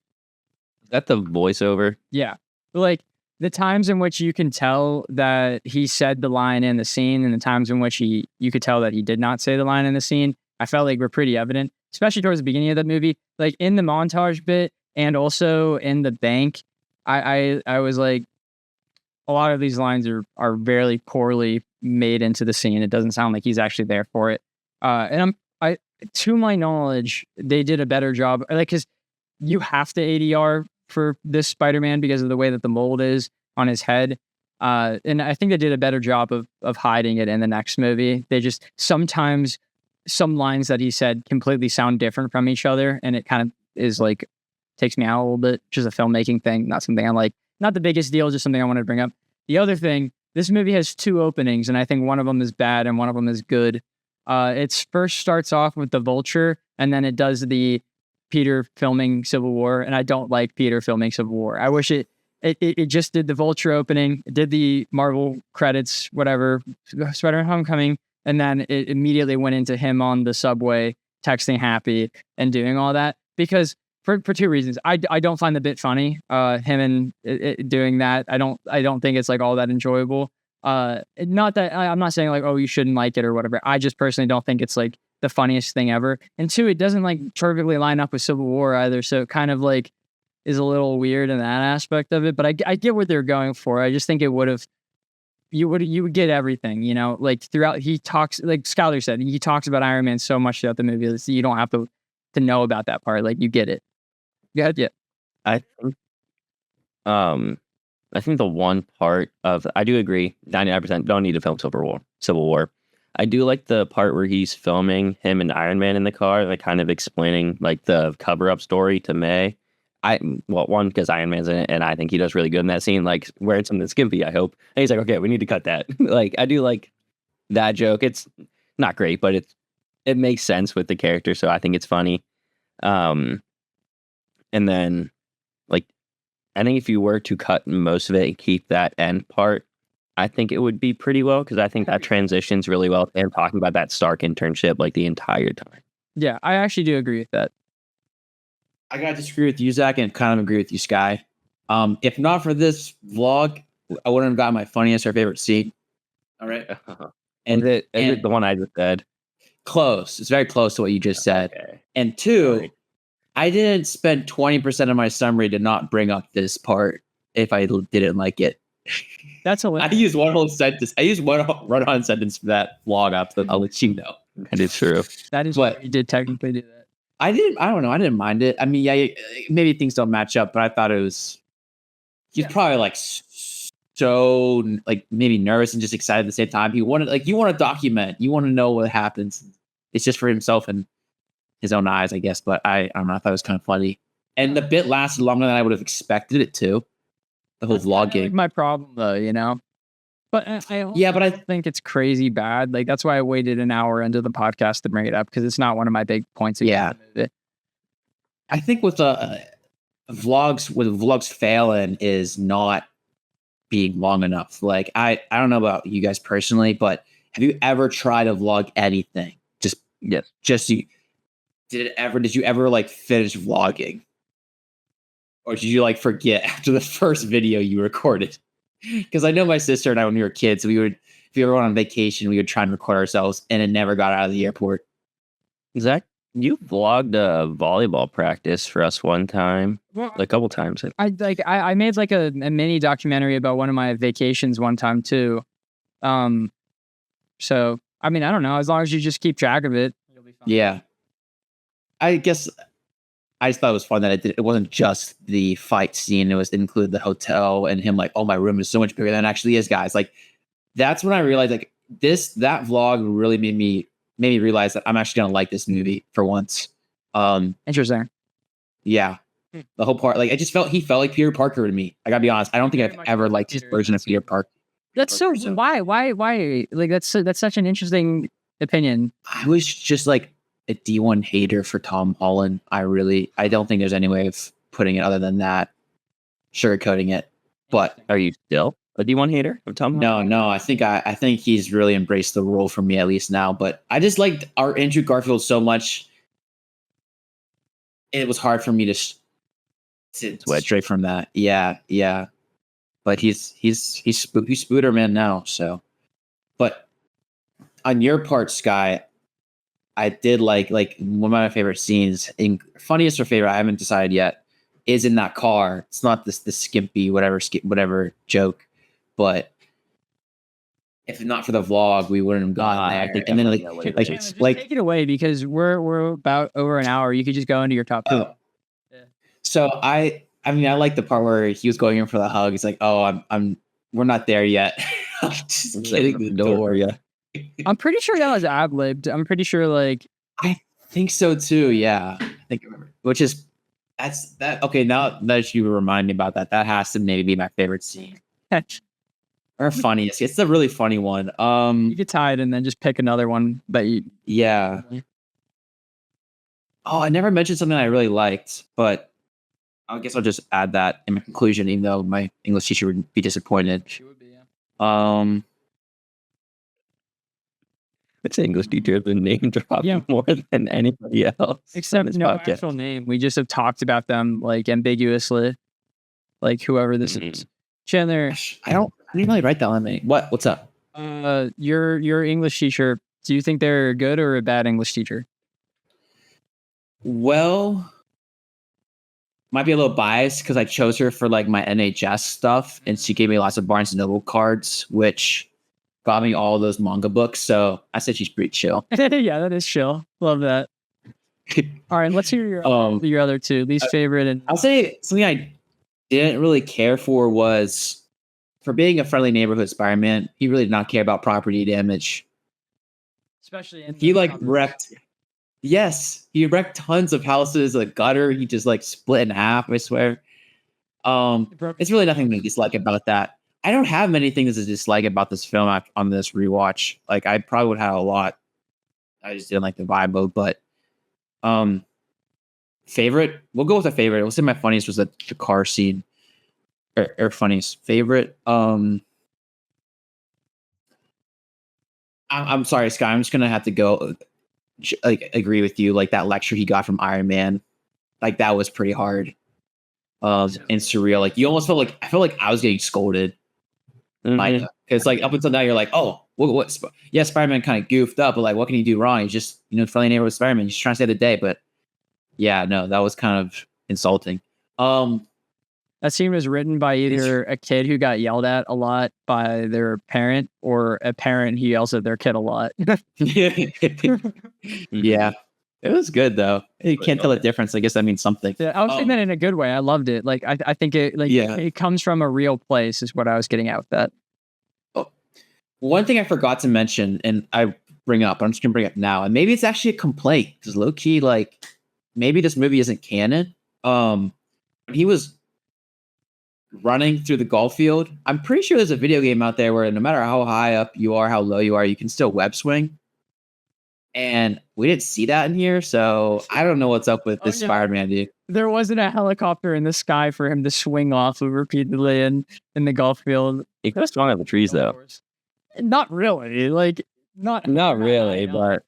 Is that the voiceover? Yeah, like the times in which you can tell that he said the line in the scene, and the times in which you could tell that he did not say the line in the scene, I felt like were pretty evident, especially towards the beginning of that movie, like in the montage bit and also in the bank. I was like, a lot of these lines are very poorly made into the scene. It doesn't sound like he's actually there for it. And to my knowledge, they did a better job. Like, because you have to ADR for this Spider-Man because of the way that the mold is on his head. And I think they did a better job of hiding it in the next movie. They just sometimes some lines that he said completely sound different from each other, and it kind of is like takes me out a little bit. Just a filmmaking thing, not something I like. Not the biggest deal, just something I wanted to bring up. The other thing, this movie has 2 openings, and I think one of them is bad and one of them is good. It first starts off with the Vulture, and then it does the Peter filming Civil War, and I don't like Peter filming Civil War. I wish it just did the Vulture opening, it did the Marvel credits, whatever, Spider-Man Homecoming, and then it immediately went into him on the subway texting Happy and doing all that, because for 2 reasons. I don't find the bit funny. Him and doing that. I don't think it's like all that enjoyable. Not that I'm not saying like, oh, you shouldn't like it or whatever. I just personally don't think it's like the funniest thing ever. And 2, it doesn't like perfectly line up with Civil War either. So it kind of like is a little weird in that aspect of it. But I get what they're going for. I just think it would have. You would get everything, you know, like throughout. He talks, like Skyler said, he talks about Iron Man so much throughout the movie that you don't have to know about that part. Like you get it. Yeah. I think the one part of I do agree 99% don't need to film Civil War. I do like the part where he's filming him and Iron Man in the car, like kind of explaining like the cover-up story to May. One, because Iron Man's in it, and I think he does really good in that scene, like wearing something skimpy, I hope. And he's like, okay, we need to cut that. Like I do like that joke. It's not great, but it makes sense with the character, so I think it's funny. And then, like, I think if you were to cut most of it and keep that end part, I think it would be pretty well, because I think that transitions really well and talking about that Stark internship like the entire time. Yeah, I actually do agree with that. I gotta disagree with you, Zach, and kind of agree with you, Sky. If not for this vlog, I wouldn't have gotten my funniest or favorite scene. All right. And is it the one I just said? Close. It's very close to what you just said. Okay. And 2, I didn't spend 20% of my summary to not bring up this part if I didn't like it. That's hilarious. I used one whole sentence. I used one run-on sentence for that vlog. I'll let you know. That is true. That is what you did technically do that. I don't know. I didn't mind it. I mean, yeah, maybe things don't match up, but I thought it was. He's probably like so like maybe nervous and just excited at the same time. You want to document. You want to know what happens. It's just for himself and his own eyes, I guess. But I don't know. I thought it was kind of funny, and the bit lasted longer than I would have expected it to. The whole vlogging. Like my problem, though, you know. But I think it's crazy bad. Like that's why I waited an hour into the podcast to bring it up, because it's not one of my big points. Yeah, I think with vlogs failing is not being long enough. Like I don't know about you guys personally, but have you ever tried to vlog anything? Did you ever like finish vlogging? Or did you like forget after the first video you recorded? Because I know my sister and I, when we were kids, if we were on vacation, we would try and record ourselves, and it never got out of the airport. Zach, you vlogged a volleyball practice for us one time, a couple times. I made like a mini documentary about one of my vacations one time too. So I mean, I don't know. As long as you just keep track of it, you'll be fine. Yeah. I guess I just thought it was fun that it wasn't just the fight scene. It included the hotel and him like, oh, my room is so much bigger than it actually is, guys. Like, that's when I realized like that vlog really made me realize that I'm actually going to like this movie for once. Interesting. Yeah. The whole part, like, he felt like Peter Parker to me. I gotta be honest. I don't think I've ever liked his version of Peter Parker. That's so, why? Like, that's such an interesting opinion. I was just like a D1 hater for Tom Holland. I don't think there's any way of putting it other than that, sugarcoating it. But are you still? A D1 hater of Tom? No. I think he's really embraced the role for me, at least now. But I just liked our Andrew Garfield so much. It was hard for me to stray from that. Yeah. But he's Spooderman now. So, but on your part, Sky, I did like one of my favorite scenes. In funniest or favorite, I haven't decided yet. Is in that car. It's not the skimpy whatever joke, but if not for the vlog, we wouldn't have gone there. I think and then Just take it away because we're about over an hour. You could just go into your top two. Yeah. So I like the part where he was going in for the hug. He's like, "Oh, we're not there yet." Just kidding the door. Yeah. I'm pretty sure that was ad-libbed. I'm pretty sure I think so too. Yeah, I think I remember. Which is that's that. Okay, now that you remind me about that, that has to maybe be my favorite scene or funniest. It's a really funny one. You could tie it and then just pick another one that you. Yeah. Oh, I never mentioned something I really liked, but I guess I'll just add that in my conclusion, even though my English teacher would be disappointed. She would be, yeah. This English teacher has been name dropped more than anybody else. Except no actual name. We just have talked about them ambiguously, whoever this is. Chandler, I didn't really write that on me. What's up? Your English teacher. Do you think they're a good or a bad English teacher? Well, might be a little biased because I chose her for my NHS stuff, and she gave me lots of Barnes and Noble cards, which got me all those manga books. So I said she's pretty chill. Yeah, that is chill. Love that. All right, let's hear your other two, least favorite. And I'll say something I didn't really care for was, for being a friendly neighborhood Spider-Man, he really did not care about property damage. Especially in he wrecked. Yes, he wrecked tons of houses, a gutter. He just split in half. I swear. It's really nothing to dislike about that. I don't have many things to dislike about this film on this rewatch. I probably would have a lot. I just didn't like the vibe mode, but favorite. We'll go with a favorite. We'll say my funniest was the car scene, or funniest favorite. I'm sorry, Sky. I'm just gonna have to go. Agree with you. That lecture he got from Iron Man, that was pretty hard. And surreal. You almost felt I felt like I was getting scolded. Mm-hmm. It's up until now you're like, oh, what? Yeah, Spider-Man kind of goofed up, but what can he do wrong? He's just friendly neighborhood Spider-Man. He's trying to save the day, but yeah, no, that was kind of insulting. That scene was written by either a kid who got yelled at a lot by their parent or a parent who yells at their kid a lot. Yeah. It was good though. You can't tell the difference. I guess that means something. Yeah, I was saying that in a good way. I loved it. I think it it comes from a real place is what I was getting at with that. Oh. One thing I forgot to mention, and I bring up, I'm just gonna bring it up now, and maybe it's actually a complaint because low key, maybe this movie isn't canon. When he was running through the golf field, I'm pretty sure there's a video game out there where no matter how high up you are, how low you are, you can still web swing. And we didn't see that in here, so I don't know what's up with this Spider-Man dude. There wasn't a helicopter in the sky for him to swing off of repeatedly in the golf field. He could have swung at the trees, though. Not really. Not really, but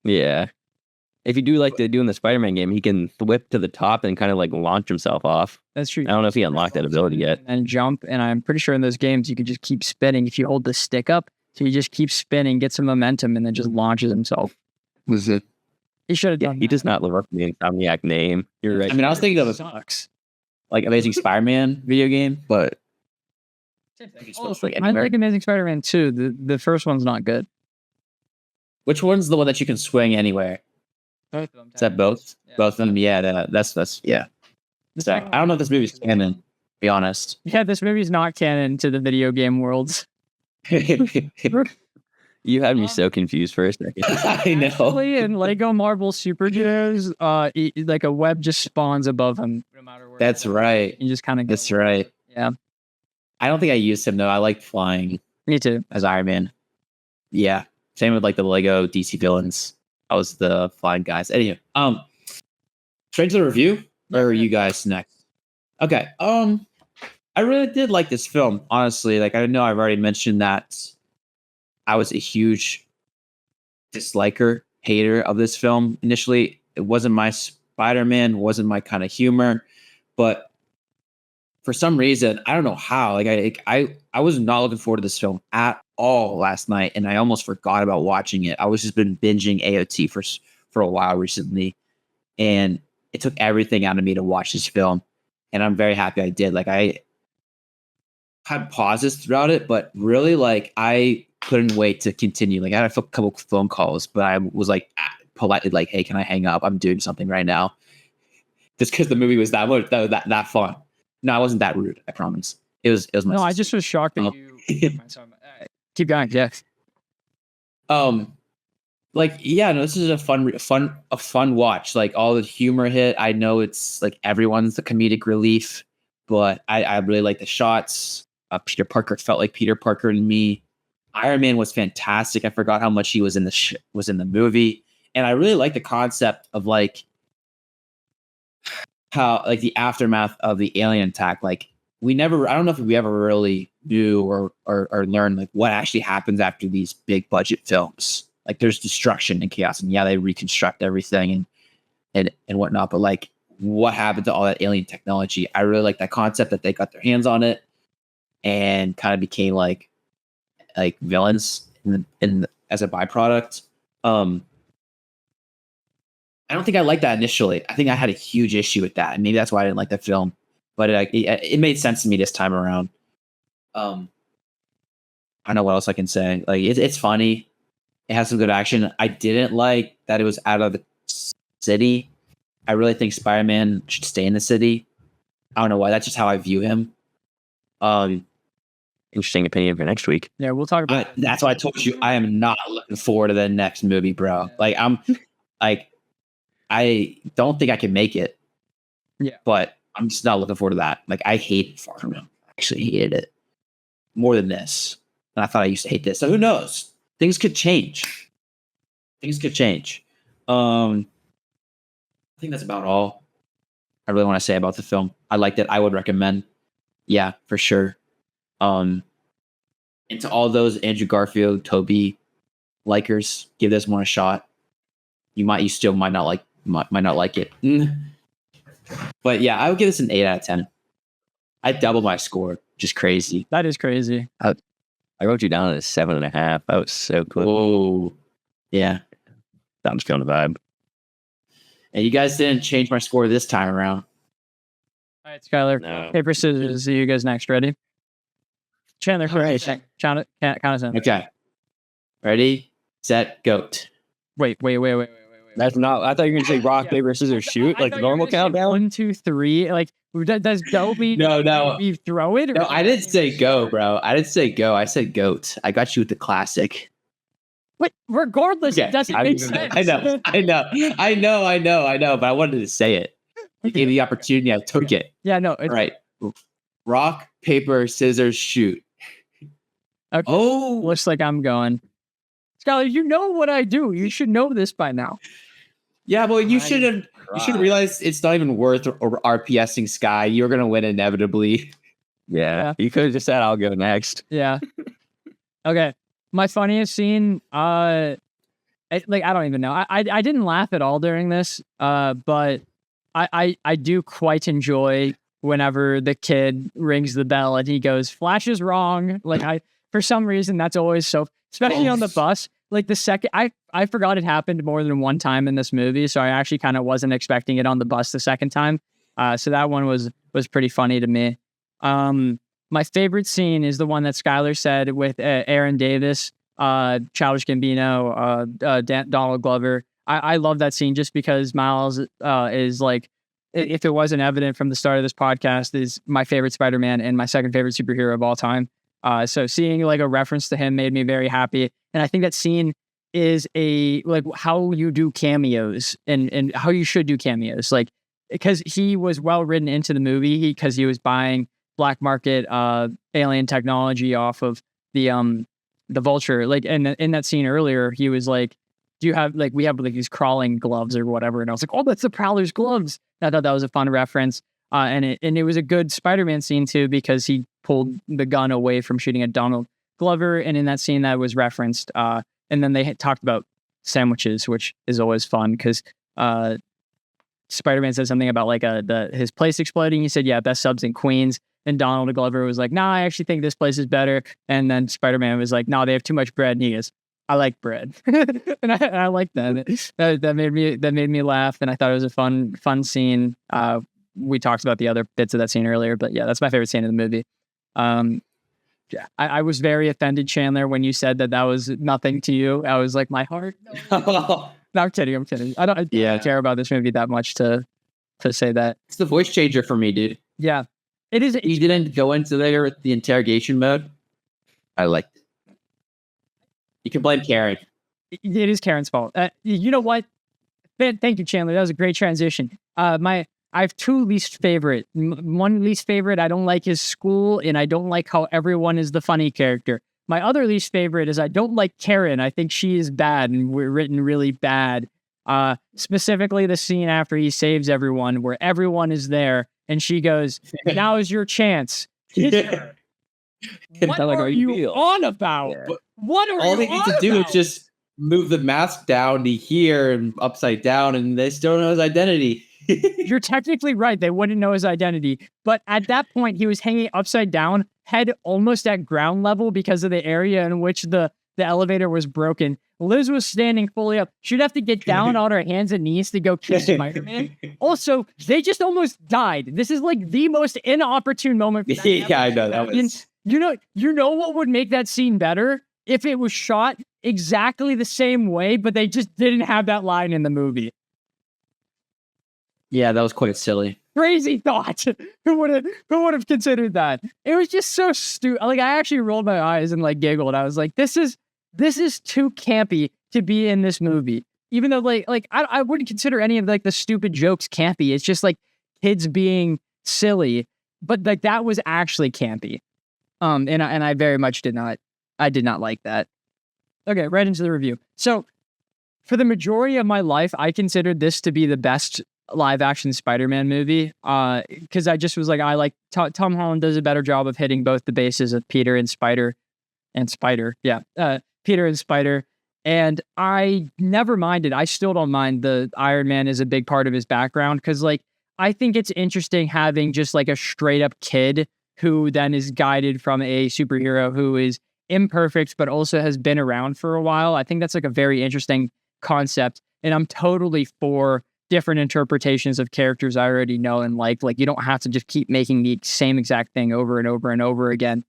yeah. If you do like they do in the Spider-Man game, he can whip to the top and kind of launch himself off. That's true. I don't know if he unlocked that ability yet. And jump, and I'm pretty sure in those games you can just keep spinning if you hold the stick up. So he just keeps spinning, gets some momentum, and then just launches himself. Was it? He should have done. He does not live up to the Insomniac name. You're right. I mean, I was thinking of sucks. Amazing Spider-Man video game, but I like Amazing Spider-Man 2. The first one's not good. Which one's the one that you can swing anywhere? Both of them. Is that both? Yeah. Both of them. Yeah, that's yeah. I don't know if this movie's canon. To be honest. Yeah, this movie's not canon to the video game worlds. You had me so confused for a second. I know. Actually, in Lego Marvel Super Heroes, a web just spawns above him no matter where. That's right. You just kind of. That's right. Yeah. I don't think I used him though. I like flying. Me too. As Iron Man. Yeah. Same with the Lego DC villains. I was the flying guys. Anyway, straight to the review, or are you guys next? Okay. I really did like this film, honestly. Like, I know I've already mentioned that I was a huge disliker, hater of this film. Initially, it wasn't my Spider-Man, wasn't my kind of humor, but for some reason, I don't know how, like I was not looking forward to this film at all last night, and I almost forgot about watching it. I was just been binging AOT for a while recently, and it took everything out of me to watch this film, and I'm very happy I did. Like, I had pauses throughout it, but really, like, I couldn't wait to continue. Like, I had a couple phone calls, but I was like politely like, "Hey, can I hang up? I'm doing something right now." Just because the movie was that fun. No, I wasn't that rude. I promise. It was my. No, I sister. just was shocked that you. Keep going. Yes. Like, yeah, no, this is a fun watch. Like, all the humor hit. I know it's like everyone's the comedic relief, but I really like the shots. Peter Parker felt like Peter Parker to me. Iron Man was fantastic. I forgot how much he was in the movie, and I really like the concept of like how, like, the aftermath of the alien attack. Like, I don't know if we ever really knew or learned like what actually happens after these big budget films. Like, there's destruction and chaos, and yeah, they reconstruct everything and whatnot. But like, what happened to all that alien technology? I really like that concept that they got their hands on it and kind of became like villains as a byproduct. I don't think I liked that initially. I think I had a huge issue with that, and maybe that's why I didn't like the film. But it made sense to me this time around. I don't know what else I can say. Like, it's funny. It has some good action. I didn't like that it was out of the city. I really think Spider-Man should stay in the city. I don't know why. That's just how I view him. Interesting opinion for next week. Yeah, we'll talk about. That's why I told you I am not looking forward to the next movie, bro. Like, I don't think I can make it. Yeah, but I'm just not looking forward to that. Like, I hated Far From Home. I actually hated it more than this. And I thought I used to hate this. So who knows? Things could change. I think that's about all I really want to say about the film. I liked it. I would recommend. Yeah, for sure. And to all those Andrew Garfield, Toby likers, give this one a shot. You still might not like it. But yeah, I would give this an 8 out of 10. I doubled my score. Just crazy. That is crazy. I wrote you down at a 7.5. That was so cool. Oh, yeah. I'm just feeling the vibe. And you guys didn't change my score this time around. All right, Skylar. No. Paper, scissors. See you guys next. Ready? Chandler, Right. count us in. Okay. Ready, set, goat. Wait. That's not. I thought you were gonna say rock, paper, scissors, shoot, like the normal countdown. 1, 2, 3. Like, does go mean No. we throw it? Or No, I didn't say go, bro. I didn't say go. I said goat. I got you with the classic. But regardless, Okay. it doesn't make sense. I know. But I wanted to say it. You gave me the opportunity. I took it. Yeah, no. All right. Rock, paper, scissors, shoot. Okay. Oh, Looks like I'm going. Skylar, you know what I do. You should know this by now. yeah. Well, you should realize it's not even worth RPSing Sky. You're gonna win inevitably. Yeah, you could have just said I'll go next. Yeah. Okay. My funniest scene, I don't even know. I didn't laugh at all during this, but I do quite enjoy whenever the kid rings the bell and he goes, "Flash is wrong." Like, for some reason, that's always so, especially on the bus. Like, the second, I forgot it happened more than one time in this movie, so I actually kind of wasn't expecting it on the bus the second time. So that one was pretty funny to me. My favorite scene is the one that Skylar said with Aaron Davis, Childish Gambino, Donald Glover. I love that scene just because Miles is like, if it wasn't evident from the start of this podcast, is my favorite Spider-Man and my second favorite superhero of all time. So seeing like a reference to him made me very happy. And I think that scene is like how you do cameos and how you should do cameos. Like, because he was well written into the movie because he was buying black market alien technology off of the Vulture. Like, in that scene earlier, he was like, "Do you have we have like these crawling gloves or whatever?" And I was like, "Oh, that's the Prowler's gloves." And I thought that was a fun reference. And it was a good Spider-Man scene too, because he pulled the gun away from shooting at Donald Glover, and in that scene that was referenced. And then they had talked about sandwiches, which is always fun because Spider-Man said something about like his place exploding. He said, "Yeah, best subs in Queens." And Donald Glover was like, "Nah, I actually think this place is better." And then Spider-Man was like, "No, they have too much bread." And he goes, "I like bread," and I like that. That made me laugh, and I thought it was a fun scene. We talked about the other bits of that scene earlier, but yeah, that's my favorite scene in the movie. Yeah, I was very offended, Chandler, when you said that was nothing to you. I was like, my heart. No, I'm kidding. I don't care about this movie that much to say that. It's the voice changer for me, dude. Yeah, it is. You didn't go into there with the interrogation mode. I liked it. You can blame Karen. It is Karen's fault. You know what? Thank you, Chandler. That was a great transition. I have two least favorite. One least favorite, I don't like his school, and I don't like how everyone is the funny character. My other least favorite is I don't like Karen. I think she is bad and we're written really bad. Specifically the scene after he saves everyone, where everyone is there, and she goes, "Now is your chance." What are you on about? Yeah. What are all you they need to do is just move the mask down to here and upside down, and they still know his identity. You're technically right. They wouldn't know his identity. But at that point, he was hanging upside down, head almost at ground level because of the area in which the elevator was broken. Liz was standing fully up. She'd have to get down on her hands and knees to go kiss Spider-Man. Also, they just almost died. This is like the most inopportune moment. Yeah, I know that was. You know what would make that scene better? If it was shot exactly the same way, but they just didn't have that line in the movie. Yeah, that was quite silly. Crazy thought. Who would have considered that? It was just so stupid. Like, I actually rolled my eyes and like giggled. I was like, this is too campy to be in this movie. Even though like I wouldn't consider any of like the stupid jokes campy. It's just like kids being silly. But like that was actually campy. And I very much did not like that. Okay, right into the review. So for the majority of my life, I considered this to be the best live action Spider-Man movie, because I just was like, I like Tom Holland does a better job of hitting both the bases of Peter and Spider. Peter and Spider, and I never minded. I still don't mind the Iron Man is a big part of his background, because like I think it's interesting having just like a straight up kid who then is guided from a superhero who is imperfect but also has been around for a while. I think that's like a very interesting concept, and I'm totally for different interpretations of characters I already know and like you don't have to just keep making the same exact thing over and over and over again.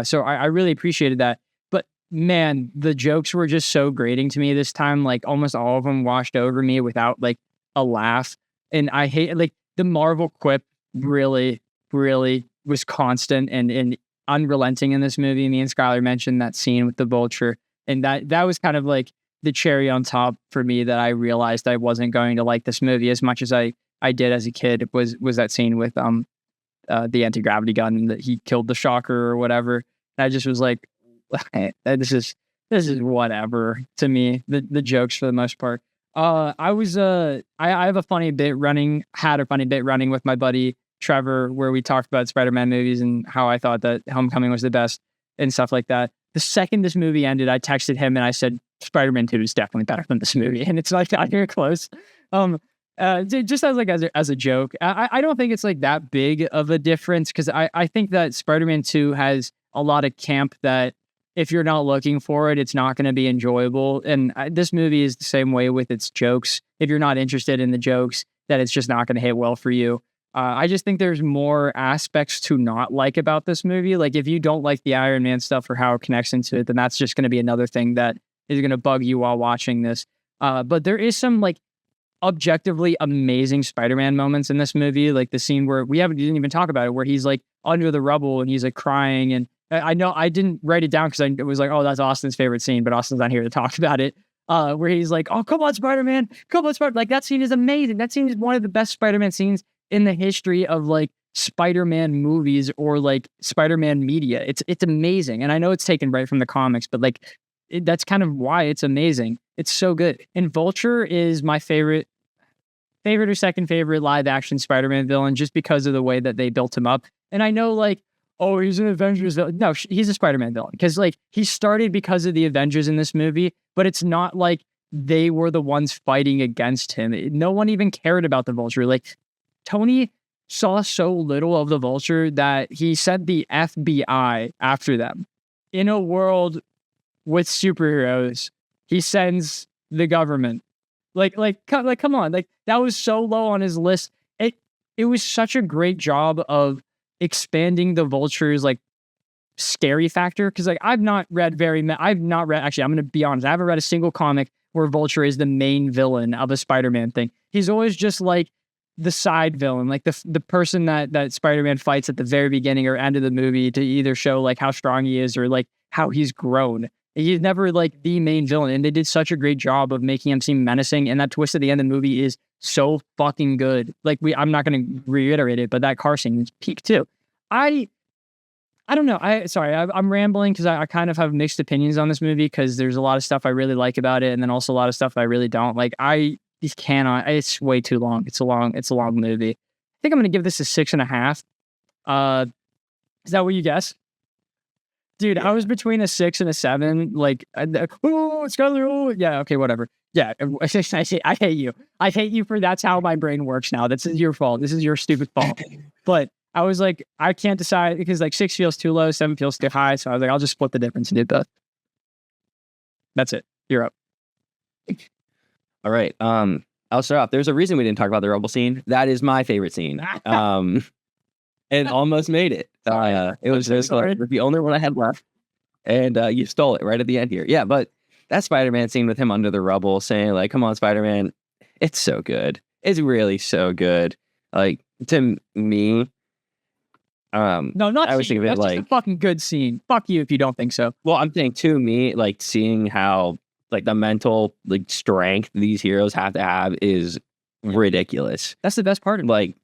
So I really appreciated that. But man, the jokes were just so grating to me this time. Like almost all of them washed over me without like a laugh. And I hate like the Marvel quip really, really was constant and unrelenting in this movie. Me and Skylar mentioned that scene with the vulture, and that was kind of like the cherry on top for me that I realized I wasn't going to like this movie as much as I did as a kid was that scene with the anti-gravity gun and that he killed the Shocker or whatever. And I just was like, this is whatever to me. The jokes for the most part. I have a funny bit running with my buddy Trevor, where we talked about Spider-Man movies and how I thought that Homecoming was the best and stuff like that. The second this movie ended, I texted him and I said, Spider-Man 2 is definitely better than this movie. And it's like not very close. Just as a joke. I don't think it's like that big of a difference, because I think that Spider-Man 2 has a lot of camp that if you're not looking for it, it's not going to be enjoyable. And this movie is the same way with its jokes. If you're not interested in the jokes, that it's just not going to hit well for you. I just think there's more aspects to not like about this movie. Like if you don't like the Iron Man stuff or how it connects into it, then that's just going to be another thing that is going to bug you while watching this. But there is some like objectively amazing Spider-Man moments in this movie. Like the scene where didn't even talk about it, where he's like under the rubble and he's like crying. And I know I didn't write it down because I was like, oh, that's Austin's favorite scene, but Austin's not here to talk about it. Where he's like, oh, come on, Spider-Man. Come on, Spider-Man. Like that scene is amazing. That scene is one of the best Spider-Man scenes in the history of like Spider-Man movies or like Spider-Man media. It's amazing. And I know it's taken right from the comics, but like that's kind of why it's amazing. It's so good. And Vulture is my favorite favorite or second favorite live action Spider-Man villain just because of the way that they built him up. And I know like, oh, he's an Avengers villain. No, he's a Spider-Man villain because like he started because of the Avengers in this movie, but it's not like they were the ones fighting against him. No one even cared about the Vulture. Like Tony saw so little of the Vulture that he sent the FBI after them. In a world with superheroes, he sends the government. Come on. Like that was so low on his list. It was such a great job of expanding the Vulture's like scary factor. Cause like I'm gonna be honest, I haven't read a single comic where Vulture is the main villain of a Spider-Man thing. He's always just like the side villain, like the person that Spider-Man fights at the very beginning or end of the movie to either show like how strong he is or like how he's grown. He's never like the main villain, and they did such a great job of making him seem menacing. And that twist at the end of the movie is so fucking good. Like I'm not going to reiterate it, but that car scene is peak too. I don't know. I'm rambling because I kind of have mixed opinions on this movie because there's a lot of stuff I really like about it, and then also a lot of stuff I really don't like. It's way too long. It's a long movie. I think I'm going to give this a 6.5. Is that what you guess? Dude, I was between a 6 and a 7. Like, Skyler, oh, yeah, okay, whatever. Yeah, I hate you. I hate you for that's how my brain works now. This is your fault. This is your stupid fault. But I was like, I can't decide because like 6 feels too low, 7 feels too high. So I was like, I'll just split the difference and do both. That's it. You're up. All right. I'll start off. There's a reason we didn't talk about the Rubble scene. That is my favorite scene. And almost made it. It was the only one I had left. And you stole it right at the end here. Yeah, but that Spider-Man scene with him under the rubble saying, like, come on, Spider-Man, it's so good. It's really so good. Like, to me, no, not I was thinking of it that's like just a fucking good scene. Fuck you if you don't think so. Well, I'm saying to me, like seeing how like the mental like strength these heroes have to have is ridiculous. That's the best part of it. Like,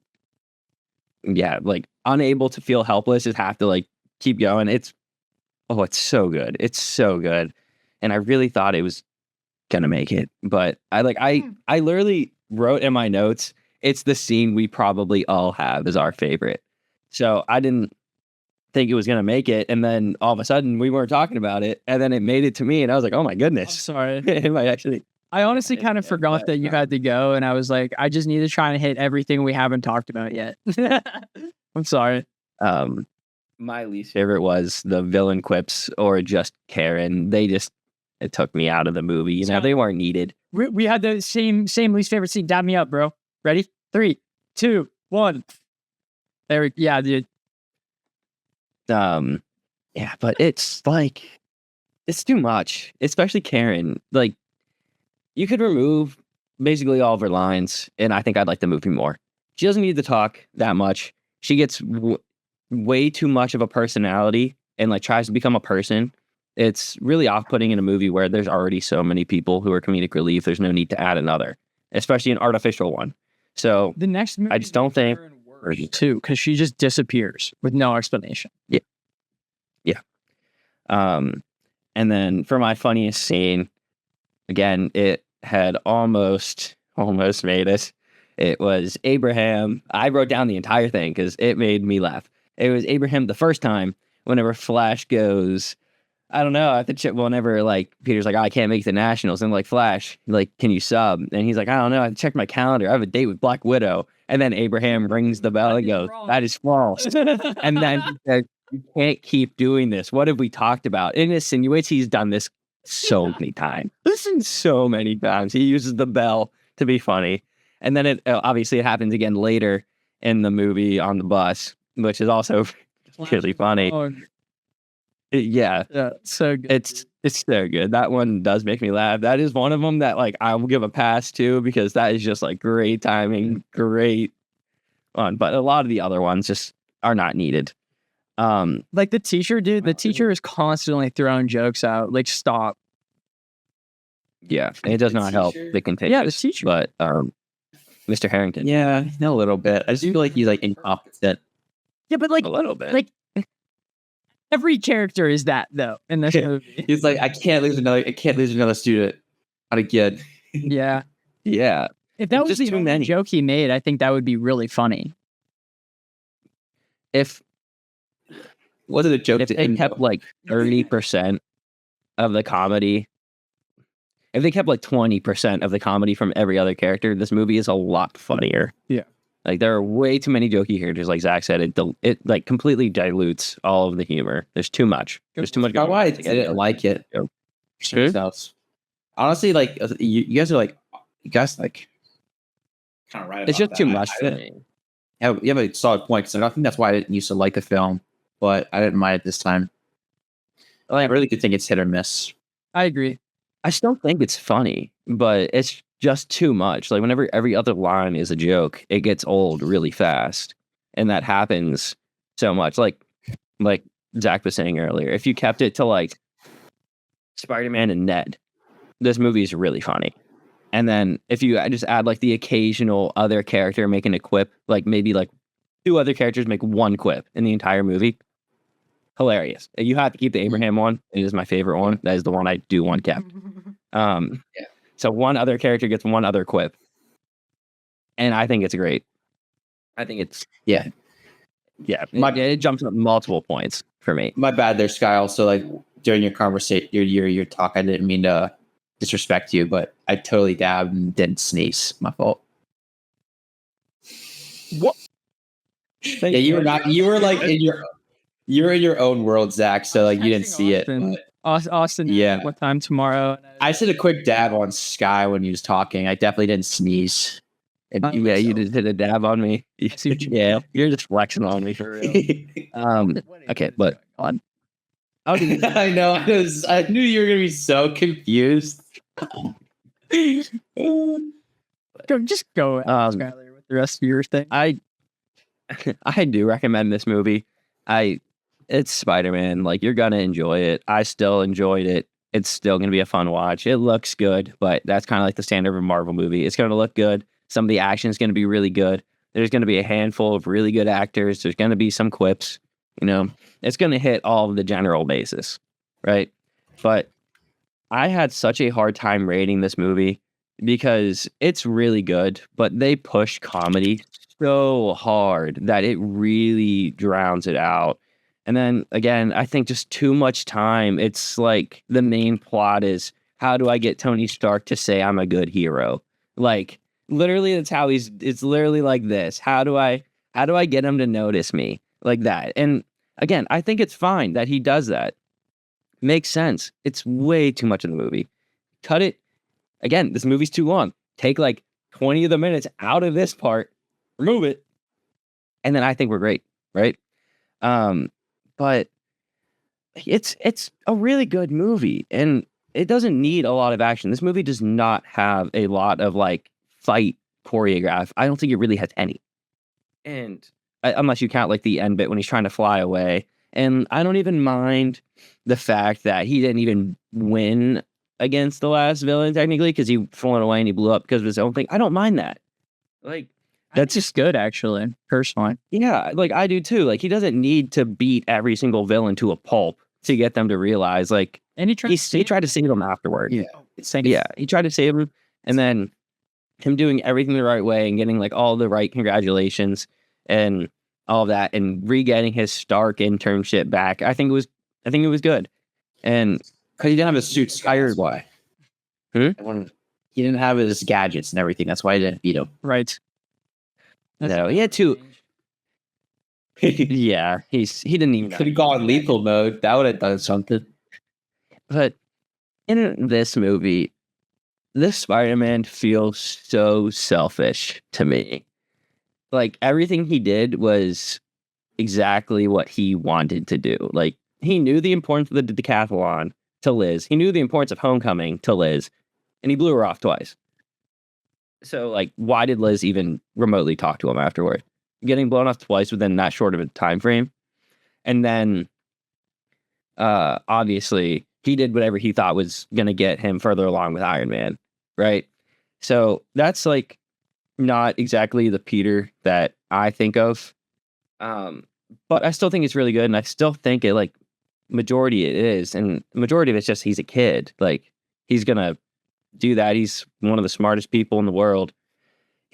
yeah, like unable to feel helpless, just have to like keep going. It's so good. It's so good. And I really thought it was gonna make it, but I literally wrote in my notes, it's the scene we probably all have as our favorite. So I didn't think it was gonna make it, and then all of a sudden we weren't talking about it, and then it made it to me, and I was like, oh my goodness. I'm sorry. It might actually. I honestly kind of forgot that you had to go, and I was like, I just need to try and hit everything we haven't talked about yet. I'm sorry. My least favorite was the villain quips or just Karen. It took me out of the movie. You know, they weren't needed. We had the same least favorite scene. Dab me up, bro. Ready? 3, 2, 1. Yeah, dude. Yeah, but it's like, it's too much, especially Karen. Like, you could remove basically all of her lines, and I think I'd like the movie more. She doesn't need to talk that much. She gets way too much of a personality and like tries to become a person. It's really off-putting in a movie where there's already so many people who are comedic relief. There's no need to add another, especially an artificial one. So the next movie, I just don't think too, because she just disappears with no explanation. Yeah. And then for my funniest scene, again, it had almost made it. It was Abraham. I wrote down the entire thing because it made me laugh. It was Abraham the first time whenever Flash goes, I don't know, whenever like Peter's like, oh, I can't make the Nationals, and like Flash, like, can you sub? And he's like, I don't know, I checked my calendar, I have a date with Black Widow. And then Abraham rings the bell and goes, that is false. And then he says, you can't keep doing this. What have we talked about? And it insinuates he's done this so many times. So many times. He uses the bell to be funny. And then it obviously it happens again later in the movie on the bus, which is also really funny. Yeah, so good. It's so good. That one does make me laugh. That is one of them that like I will give a pass to because that is just like great timing, great fun. But a lot of the other ones just are not needed. Like the teacher, dude. The teacher is constantly throwing jokes out. Like, stop. Yeah, and it does not help the contagious. Yeah, the teacher. But Mr. Harrington. Yeah, a little bit. I just feel like he's like incompetent. Yeah, but like A little bit. Like every character is that though in this movie. He's like, I can't lose another student. Not again. Yeah. Yeah. If that It's was just the too only many. joke he made, I think that would be really funny. If What are the jokes? if they kept like 30% of the comedy, if they kept like 20% of the comedy from every other character, this movie is a lot funnier. Yeah. Like there are way too many jokey characters. Like Zach said, it like completely dilutes all of the humor. There's too much. There's too much. That's why I going on. didn't like it. Sure. Honestly, like you guys are like, you guys like kind of right. It's about just too that. much for me. You have a solid point. Because I think that's why I didn't used to like the film, but I didn't mind it this time. I really do think it's hit or miss. I agree. I still think it's funny, but it's just too much. Like whenever every other line is a joke, it gets old really fast, and that happens so much. Like Zach was saying earlier, if you kept it to like Spider-Man and Ned, this movie is really funny. And then if you just add like the occasional other character making a quip, like maybe like 2 other characters make one quip in the entire movie, hilarious. You have to keep the Abraham one. It is my favorite one. That is the one I do want kept. So one other character gets one other quip, and I think it's great. I think it's Yeah. It jumps up multiple points for me. My bad there, Sky. Also, like during your conversation, your talk, I didn't mean to disrespect you, but I totally dabbed and didn't sneeze. My fault. What? Yeah, you were not. You were like you're in your own world, Zach. So like you didn't see it. Austin. But Austin, Yeah. what time tomorrow? I just did a quick dab on Sky when he was talking. I definitely didn't sneeze. Yeah, you just did a dab on me. Yeah, you're just flexing on me for real. Okay, but on. I know. I knew you were gonna be so confused. Just go, Skylar, with the rest of your thing. I do recommend this movie. It's Spider-Man. Like you're gonna enjoy it. I still enjoyed it. It's still gonna be a fun watch. It looks good, but that's kind of like the standard of a Marvel movie. It's gonna look good. Some of the action is gonna be really good. There's gonna be a handful of really good actors. There's gonna be some quips. You know, it's gonna hit all of the general basis, right? But I had such a hard time rating this movie because it's really good, but they push comedy so hard that it really drowns it out. And then again, I think just too much time. It's like the main plot is how do I get Tony Stark to say I'm a good hero? Like literally that's how it's literally like this. How do I get him to notice me like that? And again, I think it's fine that he does that. Makes sense. It's way too much in the movie. Cut it. Again, this movie's too long. Take like 20 of the minutes out of this part, remove it, and then I think we're great, right? But it's a really good movie, and it doesn't need a lot of action. This movie does not have a lot of like fight choreograph. I don't think it really has any, and unless you count like the end bit when he's trying to fly away. And I don't even mind the fact that he didn't even win against the last villain technically because he flown away and he blew up because of his own thing. I don't mind that. Like That's just good, actually, personally. yeah, like I do too. Like he doesn't need to beat every single villain to a pulp to get them to realize like And he he tried to save them afterward. Yeah. Yeah, he tried to save him, and then him doing everything the right way and getting like all the right congratulations and all of that, and re-getting his Stark internship back. I think it was good, and Because he didn't have his suits. Tired. Why? Hmm? He didn't have his gadgets and everything. That's why he didn't beat him. Right. no, he had to. Yeah, he didn't even. Could have gone lethal mode. That would have done something. But in this movie, this Spider-Man feels so selfish to me. Like everything he did was exactly what he wanted to do. Like he knew the importance of the decathlon to Liz. He knew the importance of homecoming to Liz, and he blew her off twice. So like, why did Liz even remotely talk to him afterward? Getting blown off twice within that short of a time frame. And then obviously he did whatever he thought was going to get him further along with Iron Man, right? So that's like not exactly the Peter that I think of. But I still think it's really good, and I still think it like majority it is, and majority of it's just he's a kid. Like he's gonna do that. He's one of the smartest people in the world.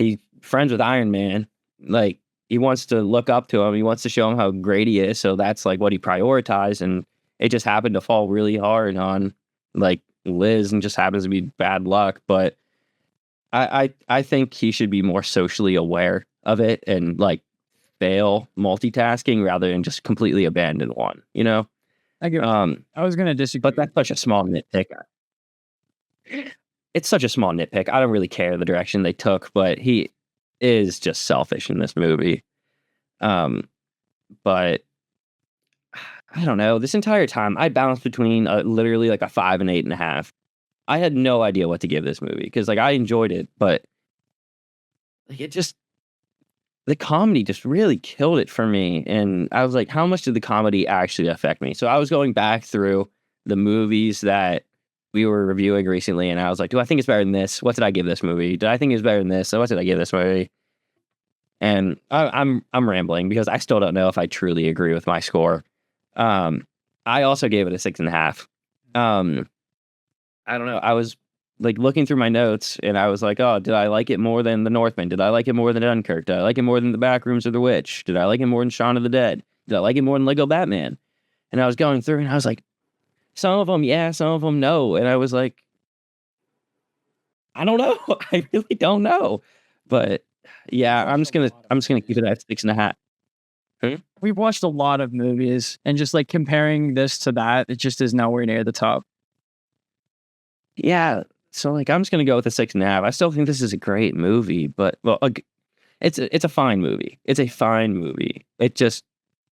he's friends with Iron Man. Like, he wants to look up to him. He wants to show him how great he is. So that's like what he prioritized. And it just happened to fall really hard on like Liz, and just happens to be bad luck. But I think he should be more socially aware of it and like fail multitasking rather than just completely abandon one, you know? I was going to disagree. But that's such a small nitpick. It's such a small nitpick. I don't really care the direction they took, but he is just selfish in this movie. But I don't know. This entire time, I bounced between literally like a 5 and 8.5. I had no idea what to give this movie because like I enjoyed it, but like the comedy just really killed it for me. And I was like, how much did the comedy actually affect me? So I was going back through the movies that we were reviewing recently, and I was like, do I think it's better than this? What did I give this movie? Did I think it was better than this? So what did I give this movie? And I'm rambling because I still don't know if I truly agree with my score. I also gave it a 6.5. I don't know. I was like looking through my notes, and I was like, oh, did I like it more than The Northman? Did I like it more than Dunkirk? Did I like it more than The Backrooms or The Witch? Did I like it more than Shaun of the Dead? Did I like it more than Lego Batman? And I was going through, and I was like, some of them, yeah, some of them, no. And I was like, I don't know. I really don't know. But yeah, I'm just gonna keep it at 6.5. We've watched a lot of movies, and just like comparing this to that, it just is nowhere near the top. Yeah, so like I'm just gonna go with a 6.5. I still think this is a great movie, but well, it's a fine movie. It's a fine movie. It just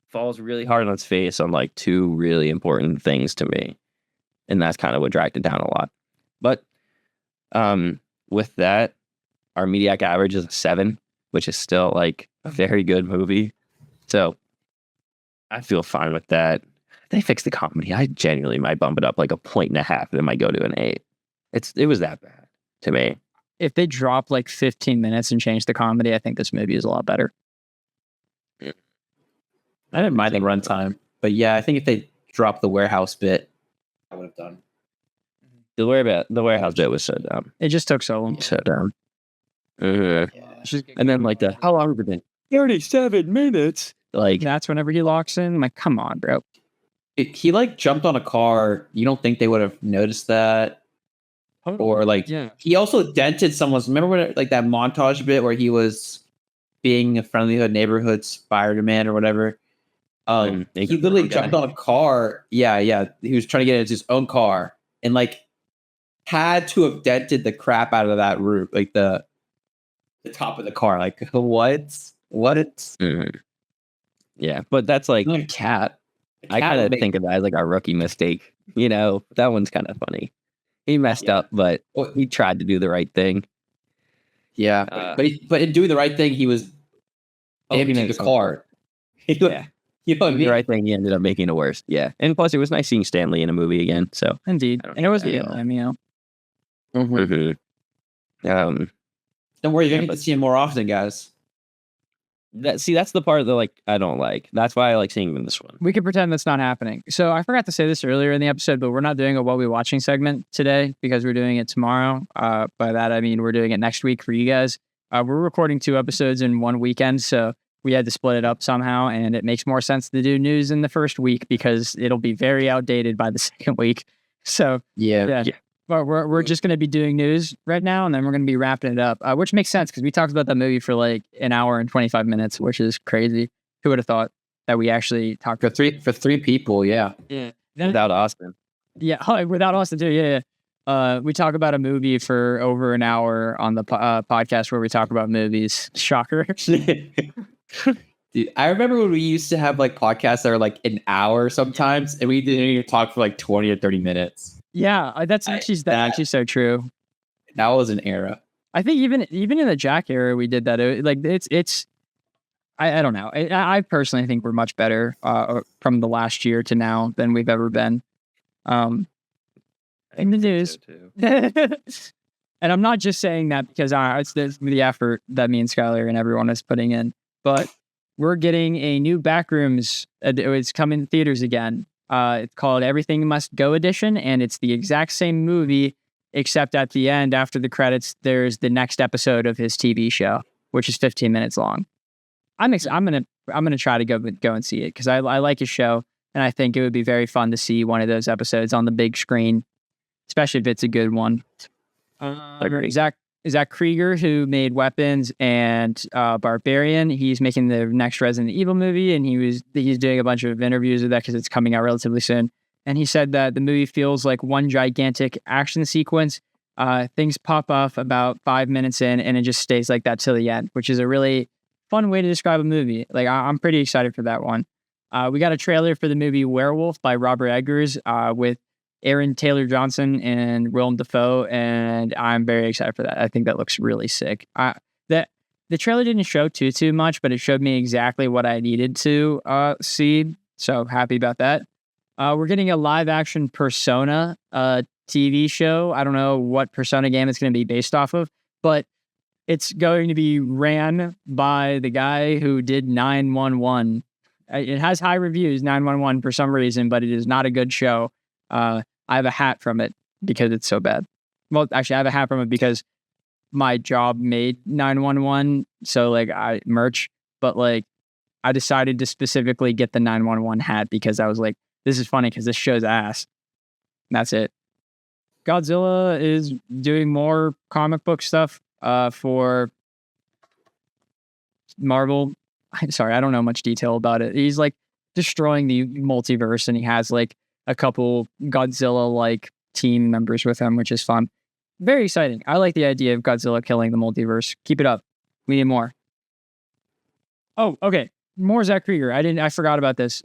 falls really hard on its face on like two really important things to me, and that's kind of what dragged it down a lot. But with that, our Mediak average is a 7, which is still like a very good movie. So I feel fine with that. They fixed the comedy. I genuinely might bump it up like a 1.5. It might go to an 8. It was that bad to me. If they drop like 15 minutes and change the comedy, I think this movie is a lot better. I didn't mind the runtime, but yeah, I think if they dropped the warehouse bit, I would have done. The warehouse bit was so dumb. It just took so long. So dumb. Yeah. And then like how long have it been? 37 minutes. Like That's whenever he locks in. I'm like, come on, bro. He like jumped on a car. You don't think they would have noticed that? Or like, Yeah. he also dented someone's. Remember when like that montage bit where he was being a friendly neighborhood Spider-Man or whatever? He literally jumped on a car. Yeah. He was trying to get into his own car and like had to have dented the crap out of that roof, like the top of the car. Like what? Yeah, but that's like Like a cat. I kind of think of that as like a rookie mistake. You know, that one's kind of funny. He messed up, but he tried to do the right thing. Yeah, but in doing the right thing, he was emptying the car. Yeah. You know what I mean? The right thing, he ended up making it worse. Yeah, and plus it was nice seeing Stanley in a movie again. So Indeed. And it was him, you know. Don't worry, you're gonna get to see him more often, guys. that's the part that like I don't like. That's why I like seeing him in this one. We could pretend that's not happening. So I forgot to say this earlier in the episode, but we're not doing a What We Watching segment today because we're doing it tomorrow. By that, I mean we're doing it next week for you guys. We're recording 2 episodes in one weekend, so we had to split it up somehow, and it makes more sense to do news in the first week because it'll be very outdated by the second week. So Yeah. But we're just going to be doing news right now, and then we're going to be wrapping it up, which makes sense because we talked about that movie for like an hour and 25 minutes, which is crazy. Who would have thought that we actually talked For three people, yeah. Without Austin. Yeah, without Austin too. Yeah. We talk about a movie for over an hour on the podcast where we talk about movies. Shocker. Dude, I remember when we used to have like podcasts that were like an hour sometimes, and we didn't even talk for like 20 or 30 minutes. Yeah, that's actually so true. That was an era. I think even in the Jack era, we did that. I don't know. I personally think we're much better from the last year to now than we've ever been. In the news. And I'm not just saying that because it's the effort that me and Skylar and everyone is putting in, but we're getting a new Backrooms. It's coming to theaters again. It's called Everything Must Go Edition, and it's the exact same movie except at the end, after the credits, there's the next episode of his TV show, which is 15 minutes long. I'm gonna try to go and see it because I like his show, and I think it would be very fun to see one of those episodes on the big screen, especially if it's a good one. Zach Krieger, who made Weapons and Barbarian, he's making the next Resident Evil movie, and he's doing a bunch of interviews with that because it's coming out relatively soon. And he said that the movie feels like one gigantic action sequence. Things pop off about 5 minutes in, and it just stays like that till the end, which is a really fun way to describe a movie. Like I'm pretty excited for that one. We got a trailer for the movie Werewolf by Robert Eggers with Aaron Taylor Johnson and Willem Dafoe, and I'm very excited for that. I think that looks really sick. The trailer didn't show too much, but it showed me exactly what I needed to see. So happy about that. We're getting a live action Persona TV show. I don't know what Persona game it's going to be based off of, but it's going to be ran by the guy who did 911. It has high reviews, 911 for some reason, but it is not a good show. I have a hat from it because it's so bad. Well, actually, I have a hat from it because my job made 911, so like I merch, but like I decided to specifically get the 911 hat because I was like, this is funny because this show's ass. And that's it. Godzilla is doing more comic book stuff for Marvel. I'm sorry, I don't know much detail about it. He's like destroying the multiverse, and he has like a couple Godzilla-like team members with him, which is fun. Very exciting. I like the idea of Godzilla killing the multiverse. Keep it up. We need more. Oh, okay. More Zach Krieger. I forgot about this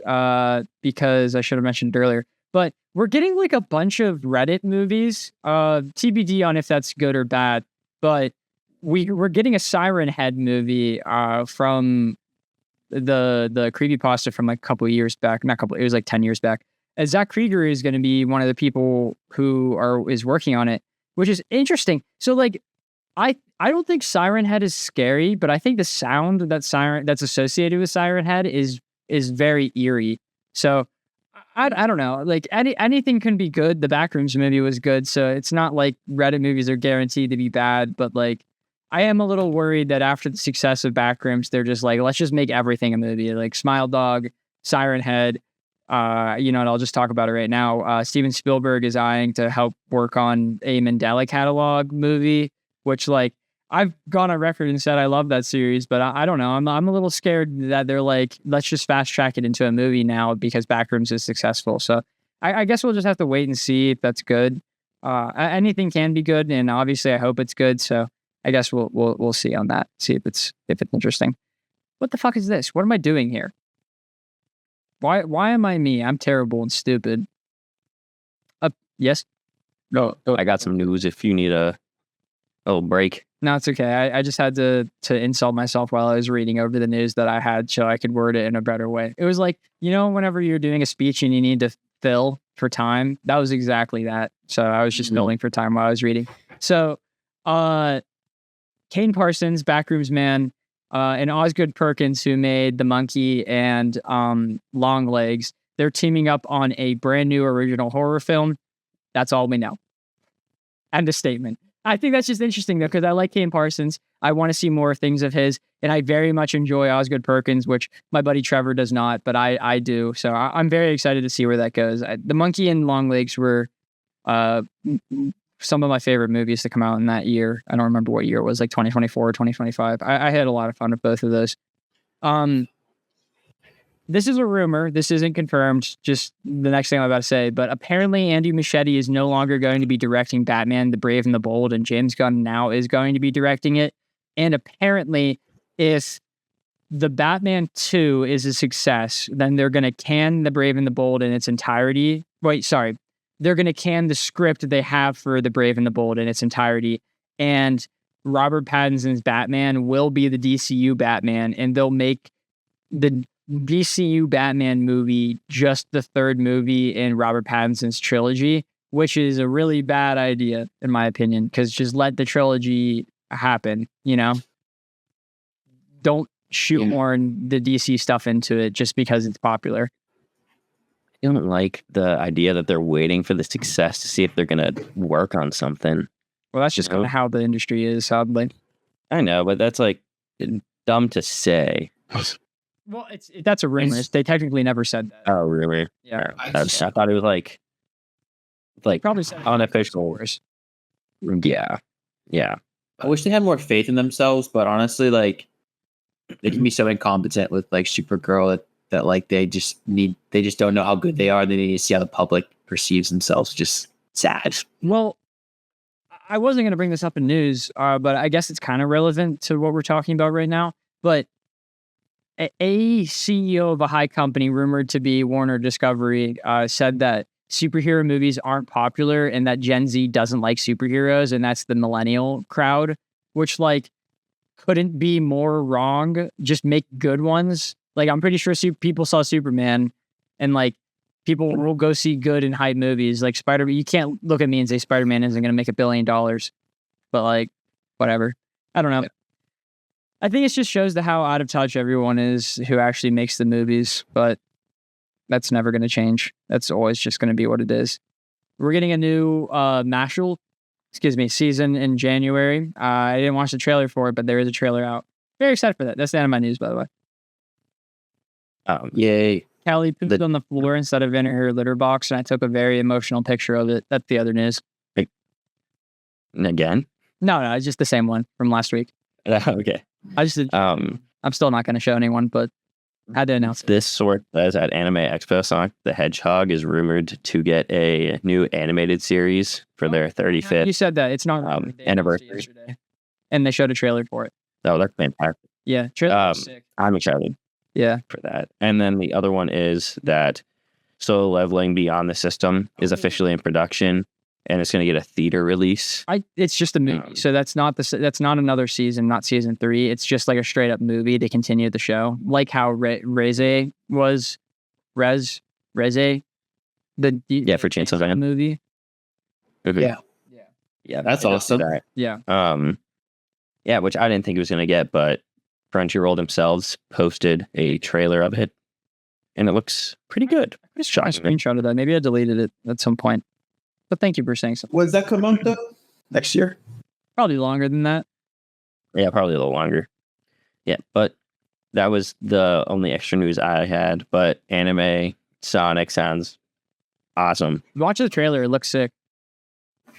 because I should have mentioned it earlier. But we're getting like a bunch of Reddit movies. TBD on if that's good or bad. But we're getting a Siren Head movie from the creepypasta from like a couple of years back. Not a couple. It was like 10 years back. And Zach Krieger is going to be one of the people who is working on it, which is interesting. So like, I don't think Siren Head is scary, but I think the sound that's associated with Siren Head is very eerie. So I don't know. Like anything can be good. The Backrooms movie was good, so it's not like Reddit movies are guaranteed to be bad. But like, I am a little worried that after the success of Backrooms, they're just like, let's just make everything a movie. Like Smile Dog, Siren Head. And I'll just talk about it right now. Steven Spielberg is eyeing to help work on a Mandela catalog movie, which like I've gone on record and said I love that series, but I don't know. I'm a little scared that they're like, let's just fast track it into a movie now because Backrooms is successful. So I guess we'll just have to wait and see if that's good. Anything can be good, and obviously I hope it's good. So I guess we'll see on that. See if it's interesting. What the fuck is this? What am I doing here? Why am I me? I'm terrible and stupid. Yes? No. I got some news if you need a little break. No, it's okay. I just had to insult myself while I was reading over the news that I had so I could word it in a better way. It was like, whenever you're doing a speech and you need to fill for time, that was exactly that. So I was just filling for time while I was reading. So, Kane Parsons, Backrooms Man, and Osgood Perkins, who made The Monkey and Long Legs, they're teaming up on a brand new original horror film. That's all we know. End of statement. I think that's just interesting, though, because I like Kane Parsons. I want to see more things of his, and I very much enjoy Osgood Perkins, which my buddy Trevor does not, but I do. So I'm very excited to see where that goes. The Monkey and Long Legs were some of my favorite movies to come out in that year. I don't remember what year it was, like 2024 or 2025. I had a lot of fun with both of those. This is a rumor. This isn't confirmed. Just the next thing I'm about to say. But apparently Andy Muschietti is no longer going to be directing Batman, The Brave and the Bold, and James Gunn now is going to be directing it. And apparently if the Batman 2 is a success, then they're going to can The Brave and the Bold in its entirety. They're going to can the script they have for The Brave and the Bold in its entirety. And Robert Pattinson's Batman will be the DCU Batman, and they'll make the DCU Batman movie just the third movie in Robert Pattinson's trilogy, which is a really bad idea, in my opinion, because just let the trilogy happen, Don't shoehorn the DC stuff into it just because it's popular. don't like the idea that they're waiting for the success to see if they're gonna work on something. Well, that's just kind of how the industry is, sadly. I know, but that's like dumb to say. Well, that's a rumor. They technically never said that. Oh, really? Yeah. I thought it was like Probably said unofficial. Yeah. I wish they had more faith in themselves, but honestly, like they can be so incompetent with like Supergirl that like they just don't know how good they are. They need to see how the public perceives themselves. Just sad. Well, I wasn't going to bring this up in news, but I guess it's kind of relevant to what we're talking about right now. But a CEO of a high company rumored to be Warner Discovery said that superhero movies aren't popular and that Gen Z doesn't like superheroes, and that's the millennial crowd, which like couldn't be more wrong. Just make good ones. Like I'm pretty sure people saw Superman, and like people will go see good and hype movies like Spider-Man. You can't look at me and say Spider-Man isn't going to make $1 billion, but like whatever. I don't know. I think it just shows how out of touch everyone is who actually makes the movies, but that's never going to change. That's always just going to be what it is. We're getting a new Mashal, season in January. I didn't watch the trailer for it, but there is a trailer out. Very excited for that. That's the end of my news, by the way. Yay. Callie pooped on the floor instead of in her litter box, and I took a very emotional picture of it. That's the other news. Again? No, it's just the same one from last week. Okay. I just I'm still not going to show anyone, but I had to announce it. This source says at Anime Expo, Sonic the Hedgehog is rumored to get a new animated series for their 35th. You said that. It's not anniversary. Yesterday. And they showed a trailer for it. Oh, they're fantastic. Yeah, trailer was sick. I'm excited. Yeah, for that. And then the other one is that Solo Leveling Beyond the System is officially in production, and it's going to get a theater release. It's just a movie, so that's not another season, not season 3. It's just like a straight up movie to continue the show, like how Reze was. Reze, for Chainsaw Man movie. Okay. Yeah, that's awesome. That. Yeah. Which I didn't think it was going to get, but Crunchyroll themselves posted a trailer of it, and it looks pretty good. I saw a screenshot of that. Maybe I deleted it at some point. But thank you for saying something. When's that come out though? Next year? Probably longer than that. Yeah, probably a little longer. Yeah, but that was the only extra news I had. But anime Sonic sounds awesome. Watch the trailer. It looks sick.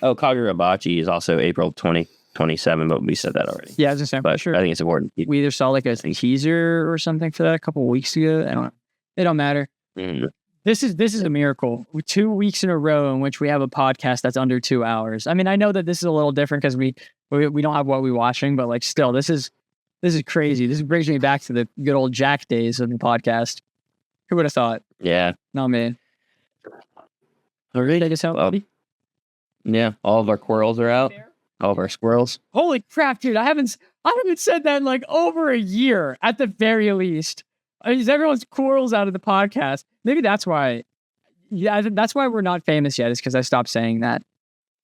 Oh, Kagurabachi is also April 2027, but we said that already. Yeah, I was just saying, but sure. I think it's important. We either saw like a teaser or something for that a couple of weeks ago. I don't know. It don't matter. Mm. This is a miracle. 2 weeks in a row in which we have a podcast that's under 2 hours. I mean, I know that this is a little different because we don't have what we're watching, but like still, this is crazy. This brings me back to the good old Jack days of the podcast. Who would have thought? Yeah. Not me. All right. Take us out, buddy. Yeah. All of our squirrels are out. All of our squirrels. Holy crap, dude! I haven't said that in like over a year at the very least. Everyone's squirrels out of the podcast. Maybe that's why. Yeah, that's why we're not famous yet. Is because I stopped saying that.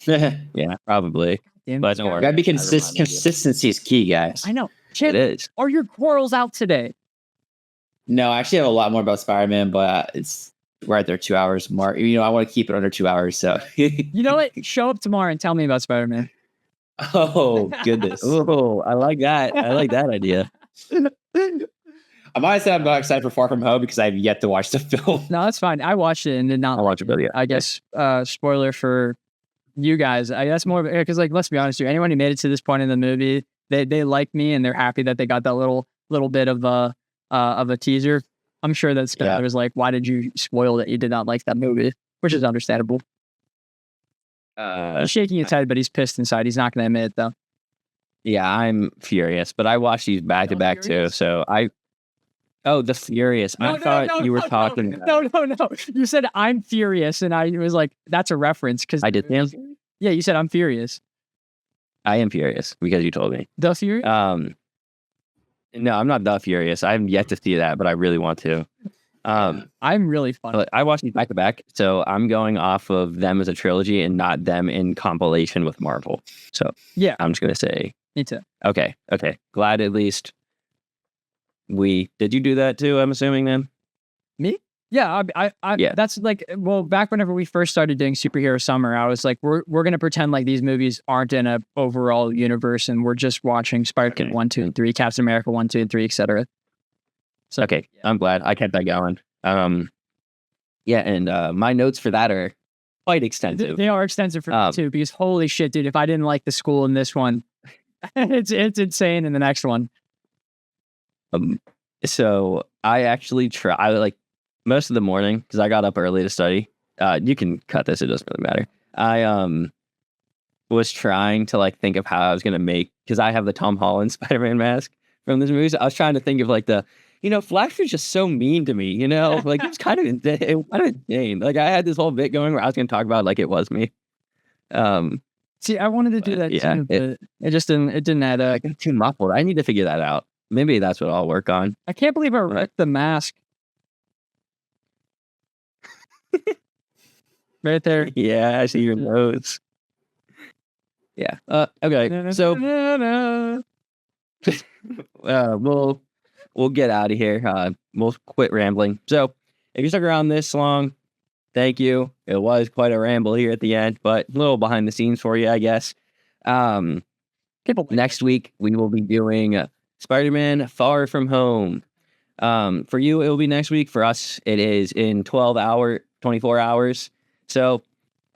Yeah, probably. But don't worry. Gotta be consistency is key, guys. I know. Chip, it is. Are your quarrels out today? No, I actually have a lot more about Spider-Man, but we're at their 2 hours mark. You know, I want to keep it under 2 hours. So you know what? Show up tomorrow and tell me about Spider-Man. Oh goodness! Oh, I like that. I like that idea. I might say I'm not excited for Far From Home because I've yet to watch the film. No, that's fine. I watched it and did not. I'll watch it, but yeah. I guess spoiler for you guys. I guess more because like let's be honest here. Anyone who made it to this point in the movie, they like me and they're happy that they got that little bit of a teaser. I'm sure that Skyler was like, "Why did you spoil that you did not like that movie?" Which is understandable. He's shaking his head, but he's pissed inside. He's not going to admit it though. Yeah, I'm furious, but I watched these back to back too. So the Furious. I thought you were talking. No. You said I'm furious, and I was like, that's a reference because I did. Yeah, you said I'm furious. I am furious because you told me. The Furious? No, I'm not the Furious. I haven't yet to see that, but I really want to. I'm really fun. I watched these back to back, so I'm going off of them as a trilogy and not them in compilation with Marvel. So yeah, I'm just gonna say me too. Okay. Glad at least did you do that too? I'm assuming then. Me? Yeah, Yeah. that's like, well, back whenever we first started doing superhero summer, I was like, we're gonna pretend like these movies aren't in a overall universe, and we're just watching Spider-Man 1, 2, and 3, Captain America 1, 2, and 3, etc. So Okay, I'm glad I kept that going. Yeah, and my notes for that are quite extensive. they are extensive for me too, because holy shit, dude, if I didn't like the school in this one, it's insane in the next one. So I actually I like most of the morning because I got up early to study. You can cut this; it doesn't really matter. I was trying to like think of how I was gonna make, because I have the Tom Holland Spider-Man mask from this movie. So I was trying to think of like Flash was just so mean to me. Like it was kind of insane. Like I had this whole bit going where I was gonna talk about like it was me. See, I wanted to do that too, but it just didn't add up. I got too muffled. I need to figure that out. Maybe that's what I'll work on. I can't believe I ripped the mask. Right there. Yeah, I see your nose. Yeah. Okay. So we'll get out of here. We'll quit rambling. So if you stuck around this long, thank you. It was quite a ramble here at the end, but a little behind the scenes for you, I guess. Next week we will be doing Spider-Man Far From Home. For you, it will be next week. For us, it is in 24 hours. So,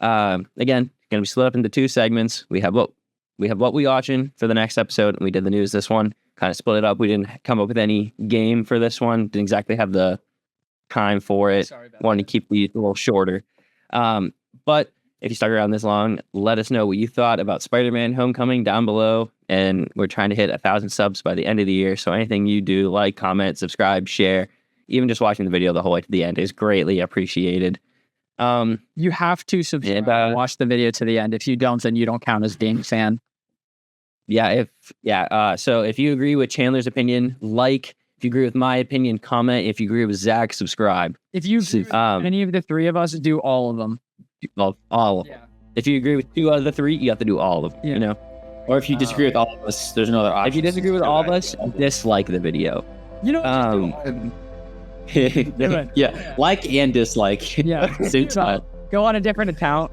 again, going to be split up into 2 segments. We have what we watching for the next episode, and we did the news this one. Kind of split it up. We didn't come up with any game for this one. Didn't exactly have the time for it. Wanted to keep these a little shorter. But if you stuck around this long, let us know what you thought about Spider-Man Homecoming down below. And we're trying to hit 1,000 subs by the end of the year. So anything you do, like, comment, subscribe, share, even just watching the video the whole way to the end is greatly appreciated. You have to subscribe and watch the video to the end. If you don't, then you don't count as being a fan. So if you agree with Chandler's opinion, like. If you agree with my opinion, comment. If you agree with Zach, subscribe. If you any of the 3 of us, do all of them. All of them. If you agree with 2 out of the 3, you have to do all of them. Or if you disagree with all of us, there's another option. If you disagree with all of us, dislike the video. Yeah, like and dislike. Yeah, Same time. Go on a different account.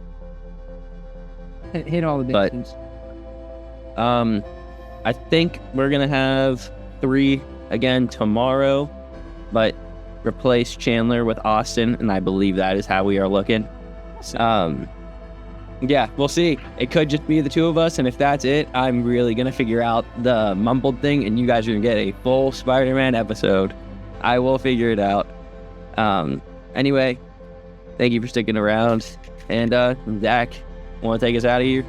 Hit all the buttons. I think we're gonna have 3 again tomorrow, but replace Chandler with Austin, and I believe that is how we are looking. Yeah, we'll see. It could just be the 2 of us, and if that's it, I'm really gonna figure out the mumbled thing, and you guys are gonna get a full Spider-Man episode. I will figure it out. Anyway, thank you for sticking around, and Zach, want to take us out of here?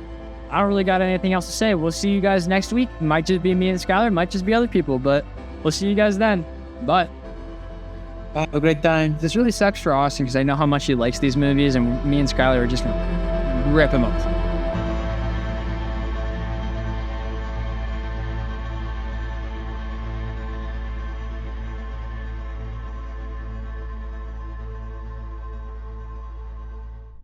I don't really got anything else to say. We'll see you guys next week. Might just be me and Skylar, might just be other people, but we'll see you guys then. Bye. Have a great time. This really sucks for Austin because I know how much he likes these movies, and me and Skylar are just gonna rip him up.